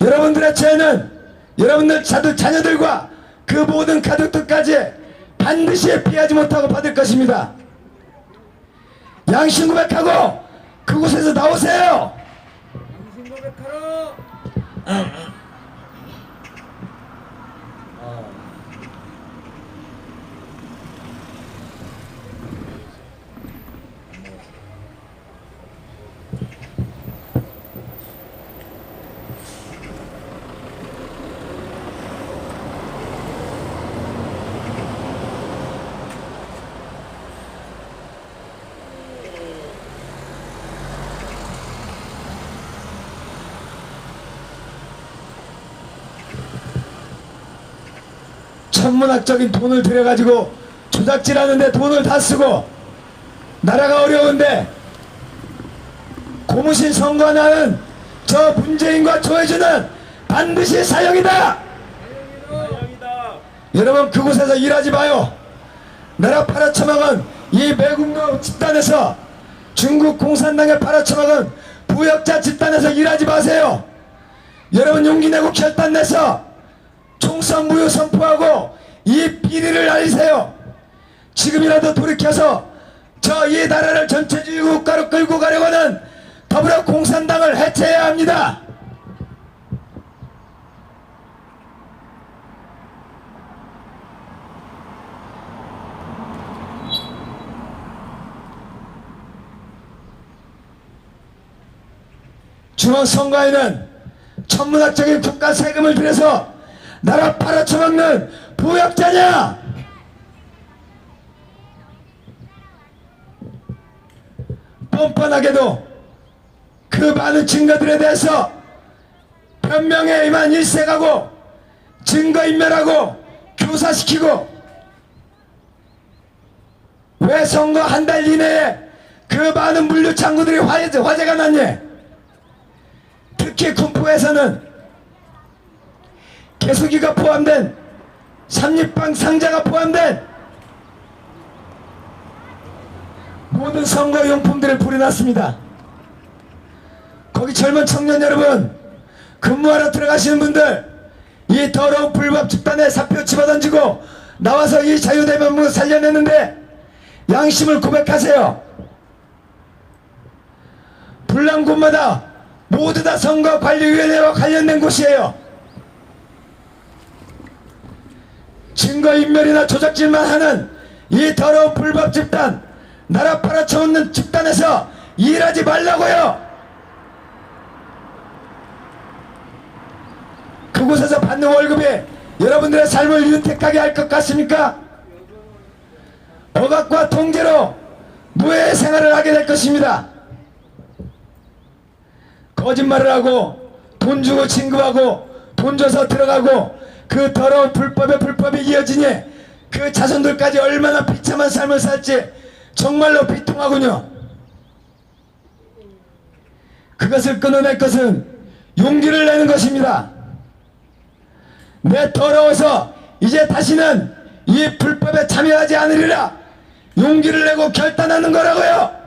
여러분들의 죄는 여러분들 자녀들과 그 모든 가족들까지 반드시 피하지 못하고 받을 것입니다. 양심 고백하고 그곳에서 나오세요. 양심 고백하러. 천문학적인 돈을 들여가지고 조작질하는데 돈을 다 쓰고 나라가 어려운데 고무신 선거하는 저 문재인과 조혜주는 반드시 사형이다. 여러분 그곳에서 일하지 마요. 나라 팔아쳐먹은 이 매국노 집단에서 중국 공산당에 팔아쳐먹은 부역자 집단에서 일하지 마세요. 여러분 용기 내고 결단 내서 총선 무효 선포하고 이 비리를 알리세요. 지금이라도 돌이켜서 저 이 나라를 전체주의 국가로 끌고 가려고는 더불어 공산당을 해체해야 합니다. 중앙선거에는 천문학적인 국가 세금을 들여서 나라 팔아쳐먹는 부역자냐? 뻔뻔하게도 그 많은 증거들에 대해서 변명에만 일색하고 증거인멸하고 교사시키고 왜 선거 한 달 이내에 그 많은 물류창고들이 화재가 났니? 특히 군포에서는 개수기가 포함된 삼립방 상자가 포함된 모든 선거용품들을 불어났습니다. 거기 젊은 청년 여러분, 근무하러 들어가시는 분들, 이 더러운 불법 집단에 사표 집어던지고 나와서 이 자유대면문 살려내는데 양심을 고백하세요. 불난 곳마다 모두 다 선거관리위원회와 관련된 곳이에요. 증거인멸이나 조작질만 하는 이 더러운 불법 집단, 나라 팔아쳐먹는 집단에서 일하지 말라고요. 그곳에서 받는 월급이 여러분들의 삶을 윤택하게 할 것 같습니까? 억압과 통제로 노예 생활을 하게 될 것입니다. 거짓말을 하고 돈 주고 진급하고 돈 줘서 들어가고 그 더러운 불법이 이어지니 그 자손들까지 얼마나 비참한 삶을 살지 정말로 비통하군요. 그것을 끊어낼 것은 용기를 내는 것입니다. 내 더러워서 이제 다시는 이 불법에 참여하지 않으리라 용기를 내고 결단하는 거라고요.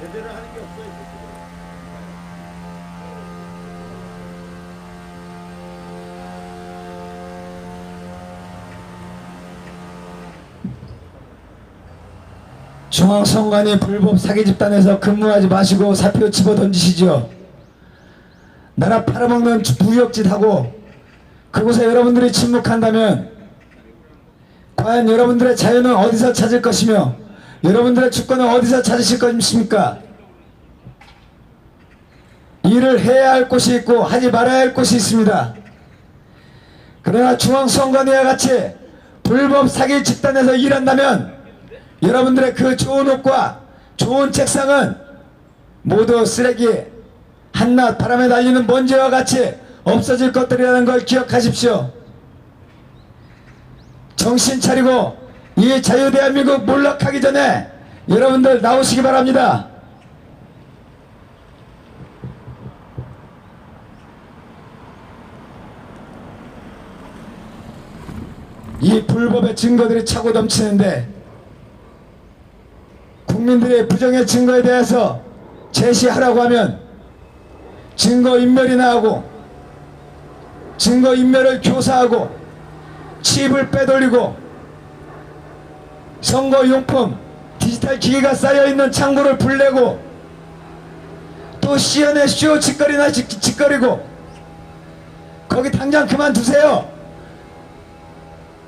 제대로 하는 게 없어요. 중앙선관위 불법 사기 집단에서 근무하지 마시고 사표 집어 던지시죠. 나라 팔아먹는 부역짓 하고 그곳에 여러분들이 침묵한다면 과연 여러분들의 자유는 어디서 찾을 것이며 여러분들의 주권은 어디서 찾으실 것입니까? 일을 해야 할 곳이 있고 하지 말아야 할 곳이 있습니다. 그러나 중앙선관위와 같이 불법 사기 집단에서 일한다면 여러분들의 그 좋은 옷과 좋은 책상은 모두 쓰레기 한낮 바람에 날리는 먼지와 같이 없어질 것들이라는 걸 기억하십시오. 정신 차리고 이 자유대한민국 몰락하기 전에 여러분들 나오시기 바랍니다. 이 불법의 증거들이 차고 넘치는데 국민들의 부정의 증거에 대해서 제시하라고 하면 증거인멸이나 하고 증거인멸을 교사하고 칩을 빼돌리고 선거용품 디지털 기기가 쌓여있는 창고를 불내고 또 시연의 쇼 짓거리나 짓거리고 거기 당장 그만두세요.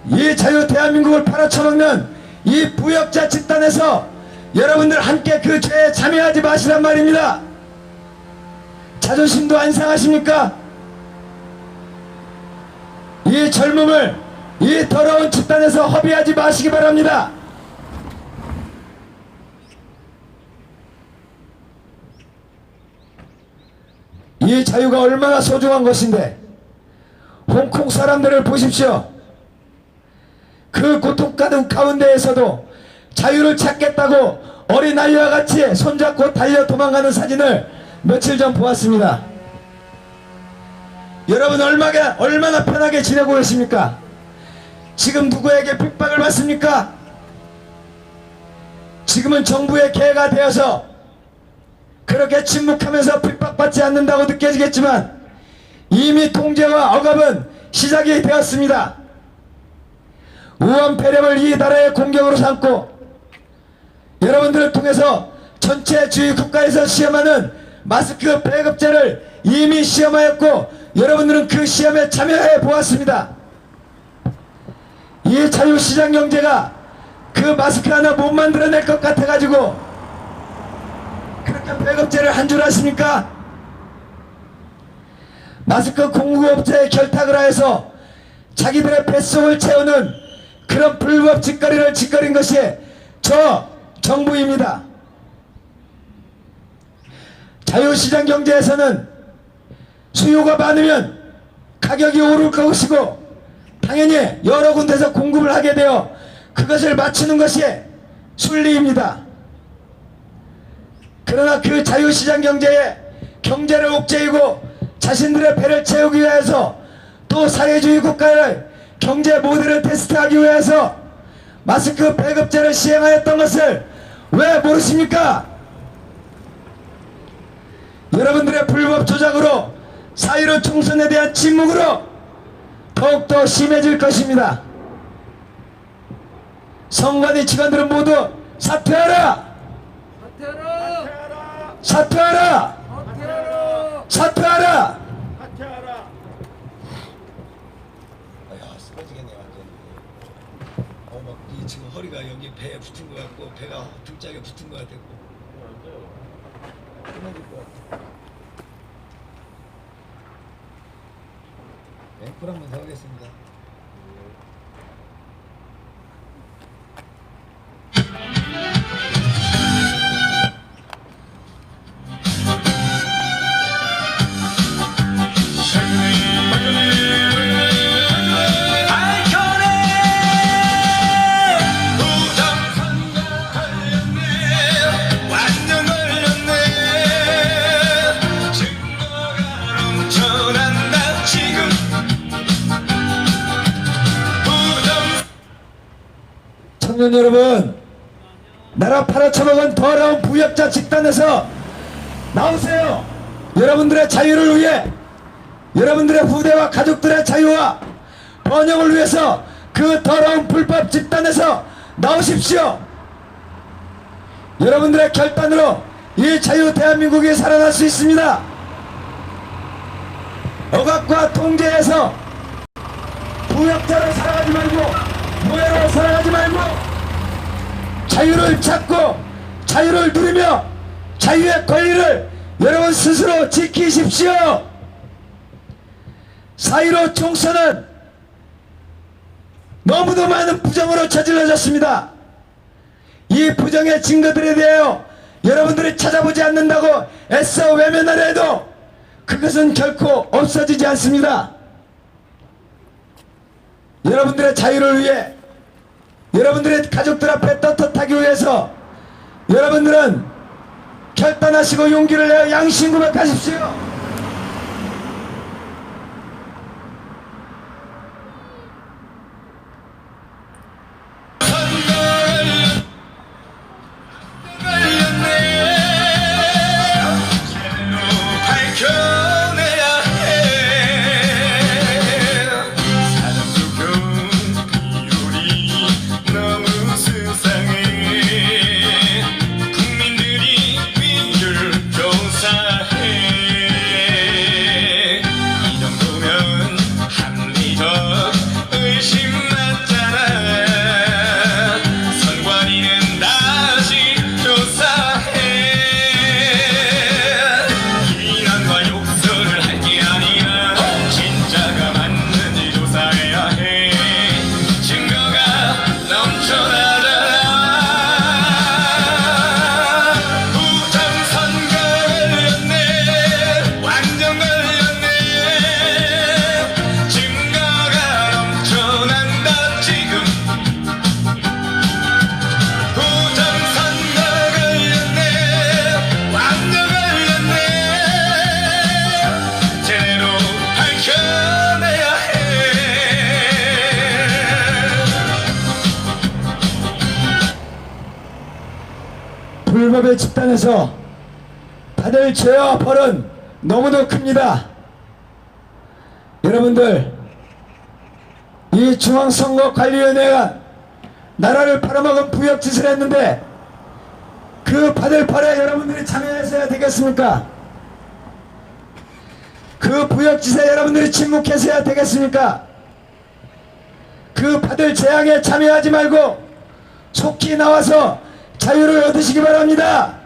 이 자유 대한민국을 팔아쳐먹는 이 부역자 집단에서 여러분들 함께 그 죄에 참여하지 마시란 말입니다. 자존심도 안 상하십니까? 이 젊음을 이 더러운 집단에서 허비하지 마시기 바랍니다. 이 자유가 얼마나 소중한 것인데 홍콩 사람들을 보십시오. 그 고통 가운데에서도 자유를 찾겠다고 어린아이와 같이 손잡고 달려 도망가는 사진을 며칠 전 보았습니다. 여러분 얼마나 편하게 지내고 계십니까? 지금 누구에게 핍박을 받습니까? 지금은 정부의 개가 되어서 그렇게 침묵하면서 핍박받지 않는다고 느껴지겠지만 이미 통제와 억압은 시작이 되었습니다. 우한 폐렴을 이 나라의 공격으로 삼고 여러분들을 통해서 전체주의 국가에서 시험하는 마스크 배급제를 이미 시험하였고 여러분들은 그 시험에 참여해 보았습니다. 이 자유시장 경제가 그 마스크 하나 못 만들어낼 것 같아가지고 그렇게 배급제를 한 줄 아십니까? 마스크 공급업체에 결탁을 하여서 자기들의 뱃속을 채우는 그런 불법 짓거리를 짓거린 것이 저 정부입니다. 자유시장 경제에서는 수요가 많으면 가격이 오를 것이고 당연히 여러 군데서 공급을 하게 되어 그것을 맞추는 것이 순리입니다. 그러나 그 자유시장 경제에 경제를 옥죄이고 자신들의 배를 채우기 위해서 또 사회주의 국가의 경제 모델을 테스트하기 위해서 마스크 배급제를 시행하였던 것을 왜 모르십니까? 여러분들의 불법 조작으로 4.15 총선에 대한 침묵으로 더욱더 심해질 것입니다. 선관위 직원들은 모두 사퇴하라! 사퇴하라! 사퇴하라! 쓰러지겠네 완전. 막 지금 허리가 여기 배에 붙은 것 같고 배가 등짝에 붙은 것 같고. 끊어질 것 같아. 앵콜 한번 더 하겠습니다. 청년 여러분, 나라 팔아쳐먹은 더러운 부역자 집단에서 나오세요. 여러분들의 자유를 위해, 여러분들의 후대와 가족들의 자유와 번영을 위해서 그 더러운 불법 집단에서 나오십시오. 여러분들의 결단으로 이 자유 대한민국이 살아날 수 있습니다. 억압과 통제에서 부역자로 살아가지 말고 노예로 살아가지 말고 자유를 찾고 자유를 누리며 자유의 권리를 여러분 스스로 지키십시오. 4.15 총선은 너무도 많은 부정으로 저질러졌습니다. 이 부정의 증거들에 대하여 여러분들이 찾아보지 않는다고 애써 외면하려 해도 그것은 결코 없어지지 않습니다. 여러분들의 자유를 위해, 여러분들의 가족들 앞에 떳떳하기 위해서 여러분들은 결단하시고 용기를 내어 양심 고백하십시오. 대기업의 집단에서 받을 죄와 벌은 너무도 큽니다. 여러분들, 이 중앙선거관리위원회가 나라를 팔아먹은 부역짓을 했는데 그 받을 벌에 여러분들이 참여해서야 되겠습니까? 그 부역짓에 여러분들이 침묵해서야 되겠습니까? 그 받을 재앙에 참여하지 말고 속히 나와서 자유를 얻으시기 바랍니다.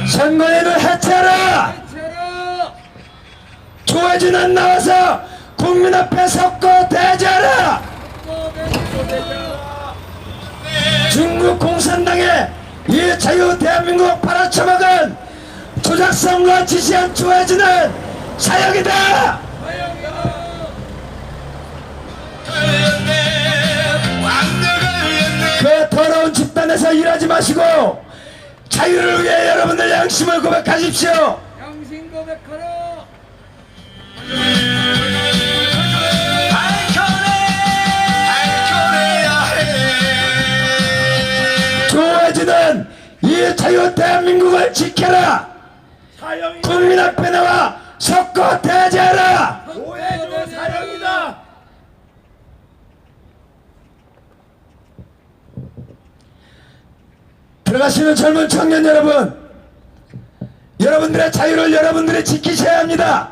선관위를 해체하라! 조혜진은 나와서 국민 앞에 섰고 대제하라! 중국 공산당의 이 자유 대한민국 팔아쳐먹은 조작선거 지시한 조혜진은 사형이다! 그 더러운 집단에서 일하지 마시고 자유를 위해 여러분들 양심을 고백하십시오. 양심 고백하라. 조혜진은 이 자유 대한민국을 지켜라. 국민 앞에 나와 섰고 대제하라. 조혜진 사형이다. 들어가시는 젊은 청년 여러분, 여러분들의 자유를 여러분들이 지키셔야 합니다.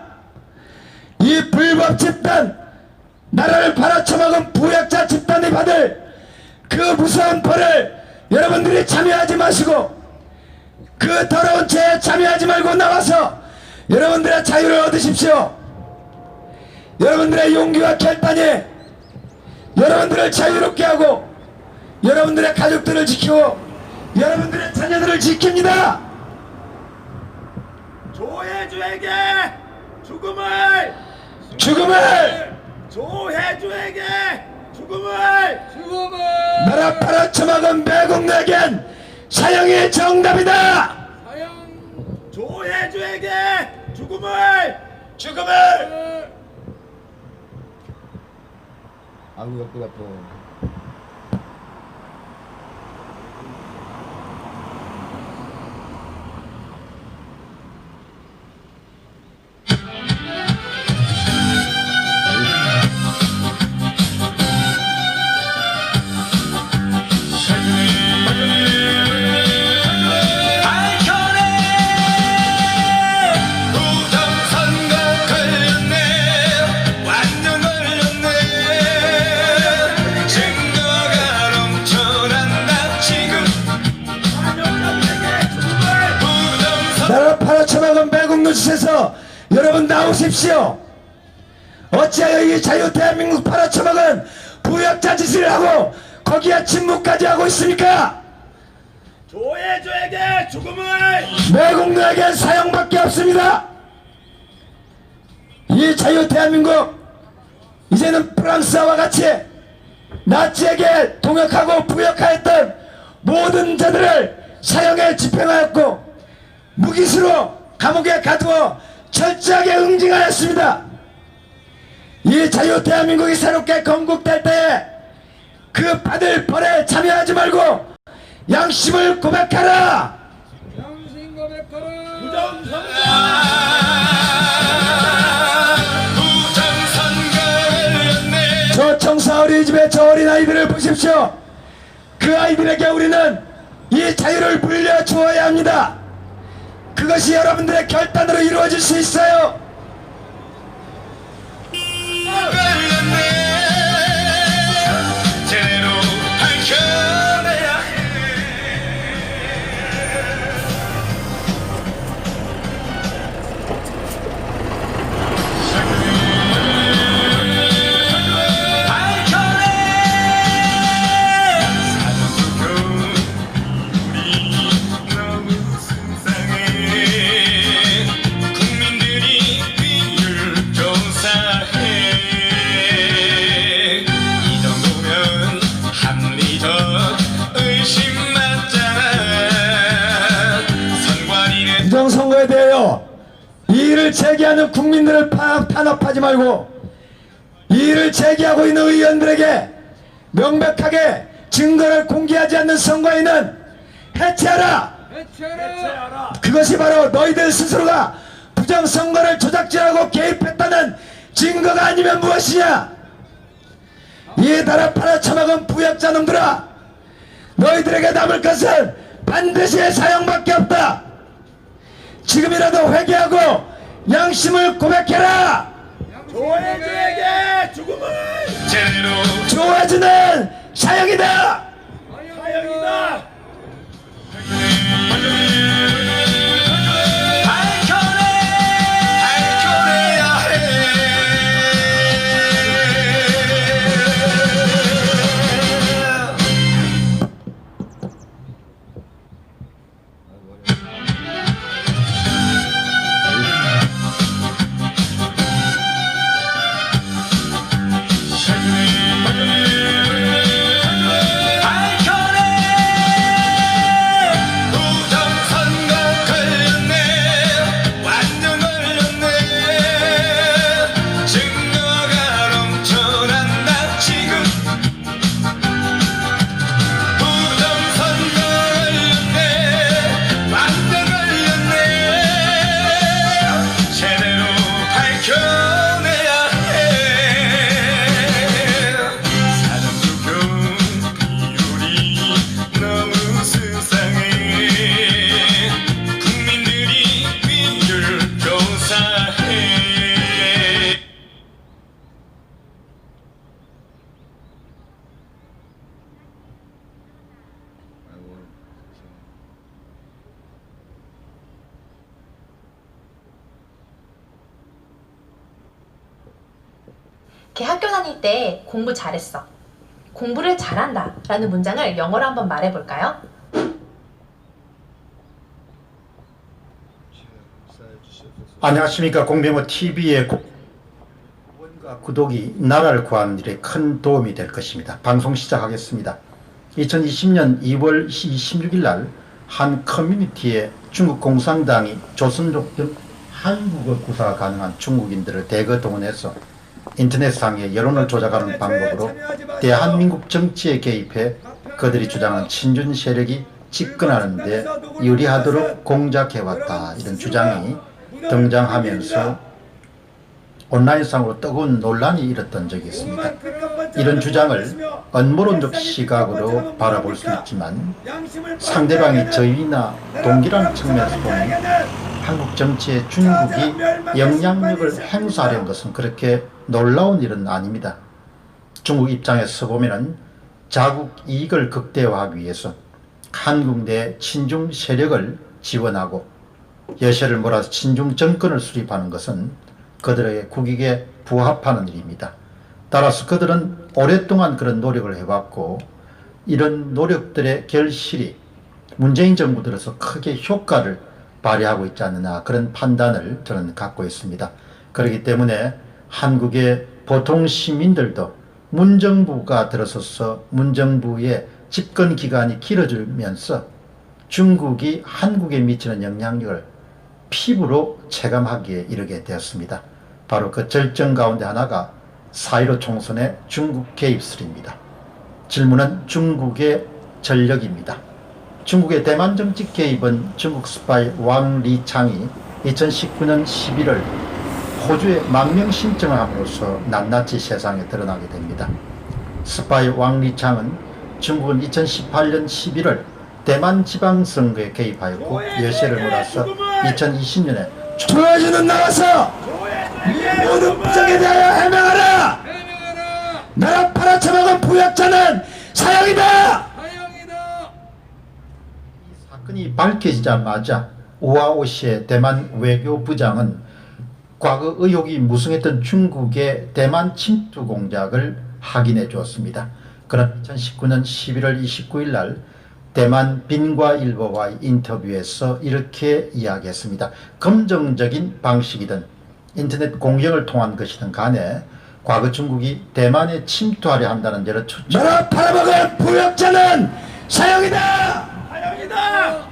이 불법 집단, 나라를 팔아쳐먹은 부역자 집단이 받을 그 무서운 벌을 여러분들이 참여하지 마시고 그 더러운 죄에 참여하지 말고 나와서 여러분들의 자유를 얻으십시오. 여러분들의 용기와 결단이 여러분들을 자유롭게 하고 여러분들의 가족들을 지키고 여러분들의 자녀들을 지킵니다. 조혜주에게 죽음을 조혜주에게 죽음을 나라 팔아쳐먹은 매국노에겐 사형이 정답이다. 조혜주에게 죽음을 아우 옆구리 아파. 나라 팔아쳐먹은 매국노 짓에서 여러분 나오십시오. 어찌하여 이 자유 대한민국 팔아쳐먹은 부역자 짓을 하고 거기에 침묵까지 하고 있습니까? 조혜주에게 죽음을 매국노에겐 사형밖에 없습니다. 이 자유 대한민국 이제는 프랑스와 같이 나치에게 동역하고 부역하였던 모든 자들을 사형에 집행하였고 무기수로 감옥에 가두어 철저하게 응징하였습니다. 이 자유 대한민국이 새롭게 건국될 때에 그 받을 벌에 참여하지 말고 양심을 고백하라. 양심 고백하라. 저 청사 어린이집의 저 어린아이들을 보십시오. 그 아이들에게 우리는 이 자유를 물려주어야 합니다. 그것이 여러분들의 결단으로 이루어질 수 있어요. 제대로 밝혀내야 해. 이의를 제기하는 국민들을 탄압하지 말고 이의를 제기하고 있는 의원들에게 명백하게 증거를 공개하지 않는 선관위는 해체하라! 그것이 바로 너희들 스스로가 부정선거를 조작질하고 개입했다는 증거가 아니면 무엇이냐? 이 나라 팔아쳐먹은 부역자 놈들아, 너희들에게 남을 것은 반드시 사형밖에 없다. 지금이라도 회개하고 양심을 고백해라. 조혜주에게 죽음을 제대로 조혜주는 사형이다. 사형이다. 걔 학교 다닐 때 공부 잘했어. 공부를 잘한다 라는 문장을 영어로 한번 말해볼까요? 안녕하십니까. 공병호 TV의 원과 구독이 나라를 구하는 일에 큰 도움이 될 것입니다. 방송 시작하겠습니다. 2020년 2월 26일 날 한 커뮤니티에 중국 공산당이 조선족 등 한국어 구사가 가능한 중국인들을 대거 동원해서 인터넷상의 여론을 조작하는 방법으로 대한민국 정치에 개입해 그들이 주장하는 친준 세력이 집권하는 데 유리하도록 공작해왔다, 이런 주장이 등장하면서 온라인상으로 뜨거운 논란이 일었던 적이 있습니다. 이런 주장을 음모론적 시각으로 바라볼 수 있지만 상대방이 저희나 동기라는 측면에서 보면 한국 정치에 중국이 영향력을 행사하려는 것은 그렇게 놀라운 일은 아닙니다. 중국 입장에서 보면은 자국 이익을 극대화하기 위해서 한국 내 친중 세력을 지원하고 여세를 몰아서 친중 정권을 수립하는 것은 그들의 국익에 부합하는 일입니다. 따라서 그들은 오랫동안 그런 노력을 해왔고 이런 노력들의 결실이 문재인 정부 들어서 크게 효과를 발휘하고 있지 않느냐, 그런 판단을 저는 갖고 있습니다. 그렇기 때문에 한국의 보통 시민들도 문정부가 들어서서 문정부의 집권 기간이 길어지면서 중국이 한국에 미치는 영향력을 피부로 체감하기에 이르게 되었습니다. 바로 그 절정 가운데 하나가 4.15 총선의 중국 개입설입니다. 질문은 중국의 전력입니다. 중국의 대만 정치 개입은 중국 스파이 왕 리창이 2019년 11월 호주에 망명 신청을 함으로써 낱낱이 세상에 드러나게 됩니다. 스파이 왕 리창은 중국은 2018년 11월 대만 지방선거에 개입하였고 여세를 몰아서 2020년에 조혜주는 나와서 이 모든 부정에 대하여 해명하라! 나라 팔아쳐먹은 부역자는 사형이다! 사건이 밝혀지자마자 우아오시의 대만 외교부장은 과거 의혹이 무성했던 중국의 대만 침투 공작을 확인해 주었습니다. 그러나 2019년 11월 29일 날 대만 빈과일보와의 인터뷰에서 이렇게 이야기했습니다. 검정적인 방식이든 인터넷 공격을 통한 것이든 간에 과거 중국이 대만에 침투하려 한다는 여러 추측, 나라 팔아먹은 부역자는 사형이다! 사형이다!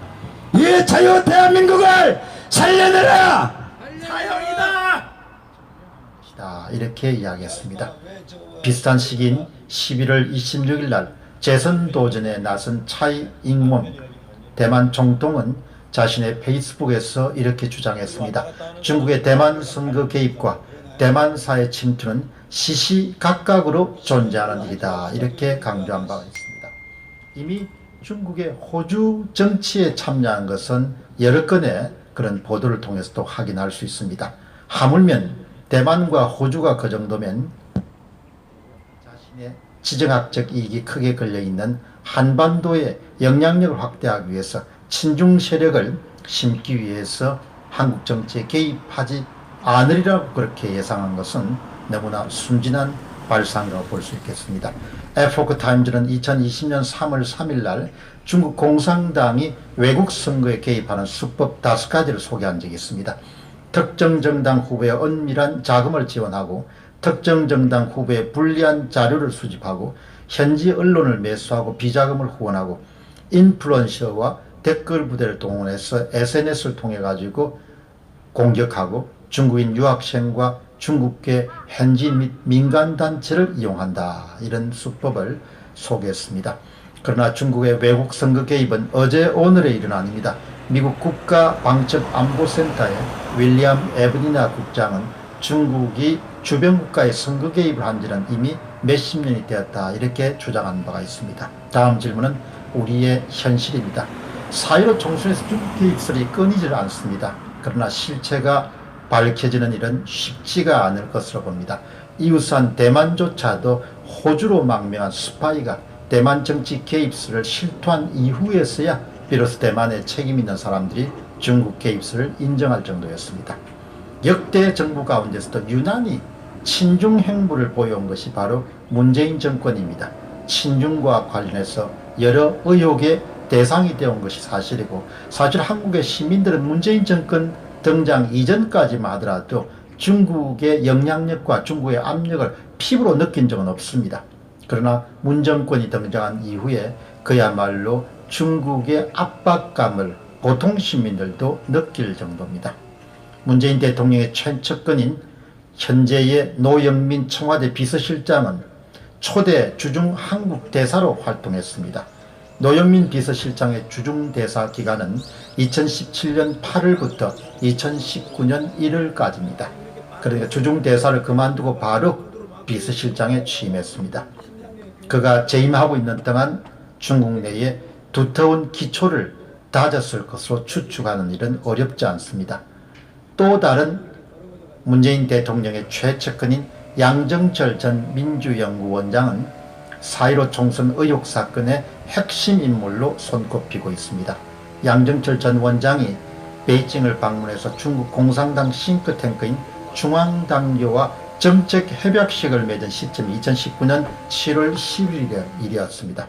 이 자유 대한민국을 살려내라! 사형이다! 이렇게 이야기했습니다. 비슷한 시기인 11월 26일 날 재선 도전에 나선 차이 잉원 대만 총통은 자신의 페이스북에서 이렇게 주장했습니다. 중국의 대만 선거 개입과 대만사의 침투는 시시각각으로 존재하는 일이다. 이렇게 강조한 바가 있습니다. 이미 중국의 호주 정치에 참여한 것은 여러 건의 그런 보도를 통해서도 확인할 수 있습니다. 하물며 대만과 호주가 그 정도면 자신의 지정학적 이익이 크게 걸려있는 한반도의 영향력을 확대하기 위해서 친중 세력을 심기 위해서 한국 정치에 개입하지 않으리라고 그렇게 예상한 것은 너무나 순진한 발상이라고 볼 수 있겠습니다. 에포크 타임즈는 2020년 3월 3일 날 중국 공산당이 외국 선거에 개입하는 수법 5가지를 소개한 적이 있습니다. 특정 정당 후보의 은밀한 자금을 지원하고 특정 정당 후보의 불리한 자료를 수집하고 현지 언론을 매수하고 비자금을 후원하고 인플루언서와 댓글 부대를 동원해서 SNS를 통해 가지고 공격하고 중국인 유학생과 중국계 현지 및 민간단체를 이용한다. 이런 수법을 소개했습니다. 그러나 중국의 외국 선거 개입은 어제 오늘의 일은 아닙니다. 미국 국가방첩안보센터의 윌리엄 에브니나 국장은 중국이 주변 국가의 선거 개입을 한 지는 이미 몇십 년이 되었다. 이렇게 주장한 바가 있습니다. 다음 질문은 우리의 현실입니다. 4.15 총선에서 중국 개입설이 끊이질 않습니다. 그러나 실체가 밝혀지는 일은 쉽지가 않을 것으로 봅니다. 이웃한 대만조차도 호주로 망명한 스파이가 대만 정치 개입설을 실토한 이후에서야 비로소 대만에 책임 있는 사람들이 중국 개입설을 인정할 정도였습니다. 역대 정부 가운데서도 유난히 친중 행보를 보여온 것이 바로 문재인 정권입니다. 친중과 관련해서 여러 의혹의 대상이 되어온 것이 사실이고, 사실 한국의 시민들은 문재인 정권 등장 이전까지만 하더라도 중국의 영향력과 중국의 압력을 피부로 느낀 적은 없습니다. 그러나 문 정권이 등장한 이후에 그야말로 중국의 압박감을 보통 시민들도 느낄 정도입니다. 문재인 대통령의 최측근인 현재의 노영민 청와대 비서실장은 초대 주중 한국 대사로 활동했습니다. 노영민 비서실장의 주중 대사 기간은 2017년 8월부터 2019년 1월까지입니다. 그러니까 주중 대사를 그만두고 바로 비서실장에 취임했습니다. 그가 재임하고 있는 동안 중국 내에 두터운 기초를 다졌을 것으로 추측하는 일은 어렵지 않습니다. 또 다른 문재인 대통령의 최측근인 양정철 전 민주연구원장은 4.15 총선 의혹 사건의 핵심 인물로 손꼽히고 있습니다. 양정철 전 원장이 베이징을 방문해서 중국 공산당 싱크탱크인 중앙당교와 정책 협약식을 맺은 시점이 2019년 7월 11일이었습니다.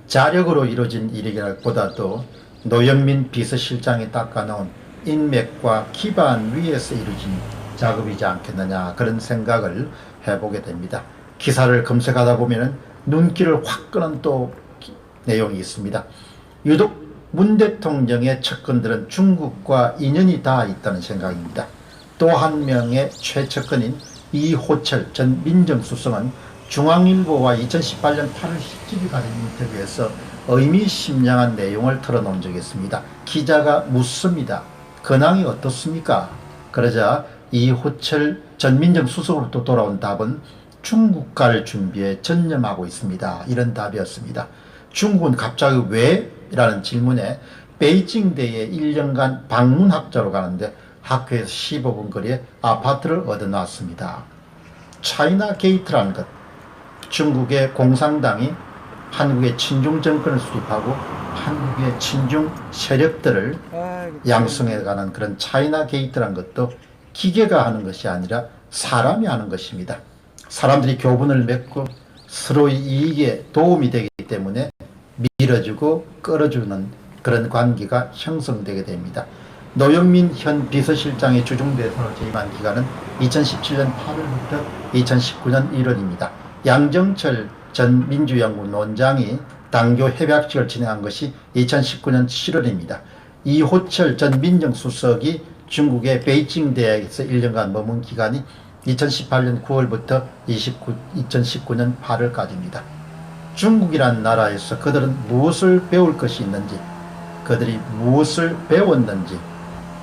자력으로 이루어진 일이라기보다도 노영민 비서실장이 닦아놓은 인맥과 기반 위에서 이루어진 작업이지 않겠느냐, 그런 생각을 해보게 됩니다. 기사를 검색하다 보면 눈길을 확 끄는 또 내용이 있습니다. 유독 문 대통령의 측근들은 중국과 인연이 다 있다는 생각입니다. 또 한 명의 최측근인 이호철 전 민정수석은 중앙일보와 2018년 8월 17일 가진 인터뷰에서 의미심장한 내용을 털어놓은 적이 있습니다. 기자가 묻습니다. 근황이 어떻습니까? 그러자 이호철 전 민정수석으로부터 돌아온 답은 중국가를 준비에 전념하고 있습니다. 이런 답이었습니다. 중국은 갑자기 왜? 라는 질문에 베이징대에 1년간 방문학자로 가는데 학교에서 15분 거리에 아파트를 얻어놨습니다. 차이나 게이트라는 것, 중국의 공산당이 한국의 친중 정권을 수립하고 한국의 친중 세력들을 양성해가는 그런 차이나 게이트라는 것도 기계가 하는 것이 아니라 사람이 하는 것입니다. 사람들이 교분을 맺고 서로의 이익에 도움이 되기 때문에 밀어주고 끌어주는 그런 관계가 형성되게 됩니다. 노영민 현 비서실장의 주중대사로 재임한 기간은 2017년 8월부터 2019년 1월입니다. 양정철 전 민주연구원 원장이 당교 협약식을 진행한 것이 2019년 7월입니다. 이호철 전 민정수석이 중국의 베이징 대학에서 1년간 머문 기간이 2018년 9월부터 2019년 8월까지입니다. 중국이란 나라에서 그들은 무엇을 배울 것이 있는지, 그들이 무엇을 배웠는지,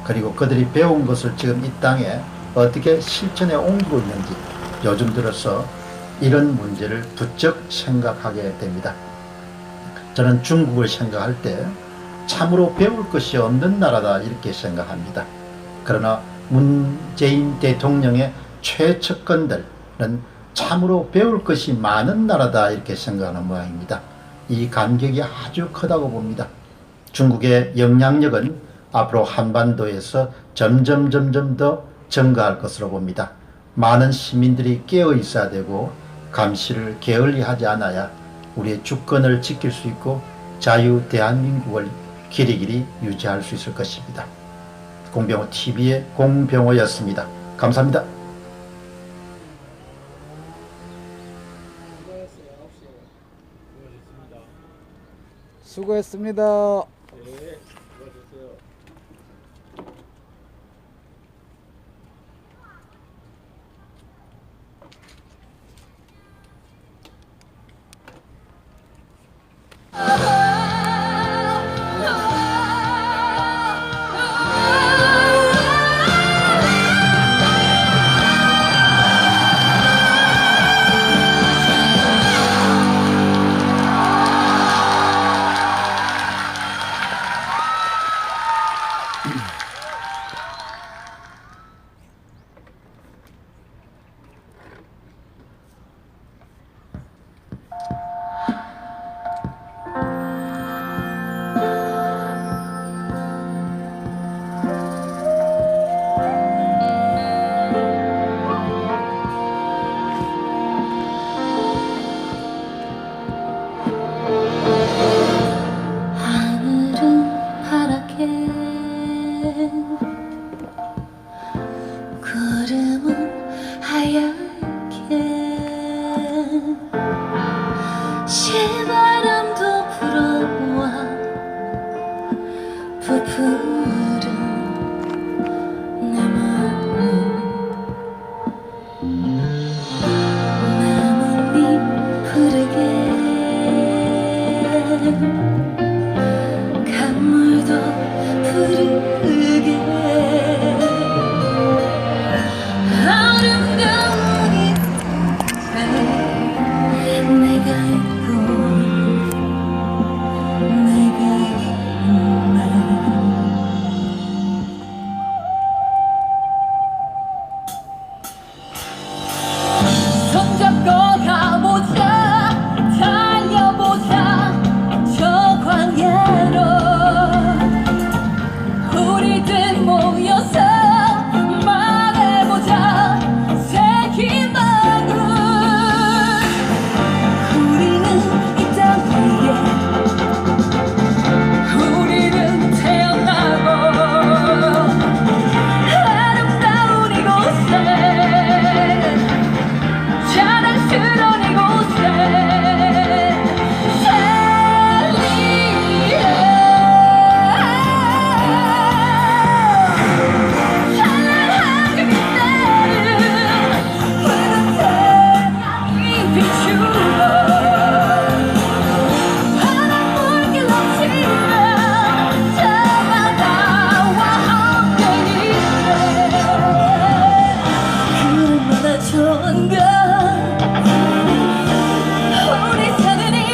그리고 그들이 배운 것을 지금 이 땅에 어떻게 실천해 옮기고 있는지 요즘 들어서 이런 문제를 부쩍 생각하게 됩니다. 저는 중국을 생각할 때 참으로 배울 것이 없는 나라다 이렇게 생각합니다. 그러나 문재인 대통령의 최측근들은 참으로 배울 것이 많은 나라다 이렇게 생각하는 모양입니다. 이 간격이 아주 크다고 봅니다. 중국의 영향력은 앞으로 한반도에서 점점 더 증가할 것으로 봅니다. 많은 시민들이 깨어 있어야 되고 감시를 게을리하지 않아야 우리의 주권을 지킬 수 있고 자유 대한민국을 길이길이 유지할 수 있을 것입니다. 공병호TV의 공병호였습니다. 감사합니다. 수고했습니다.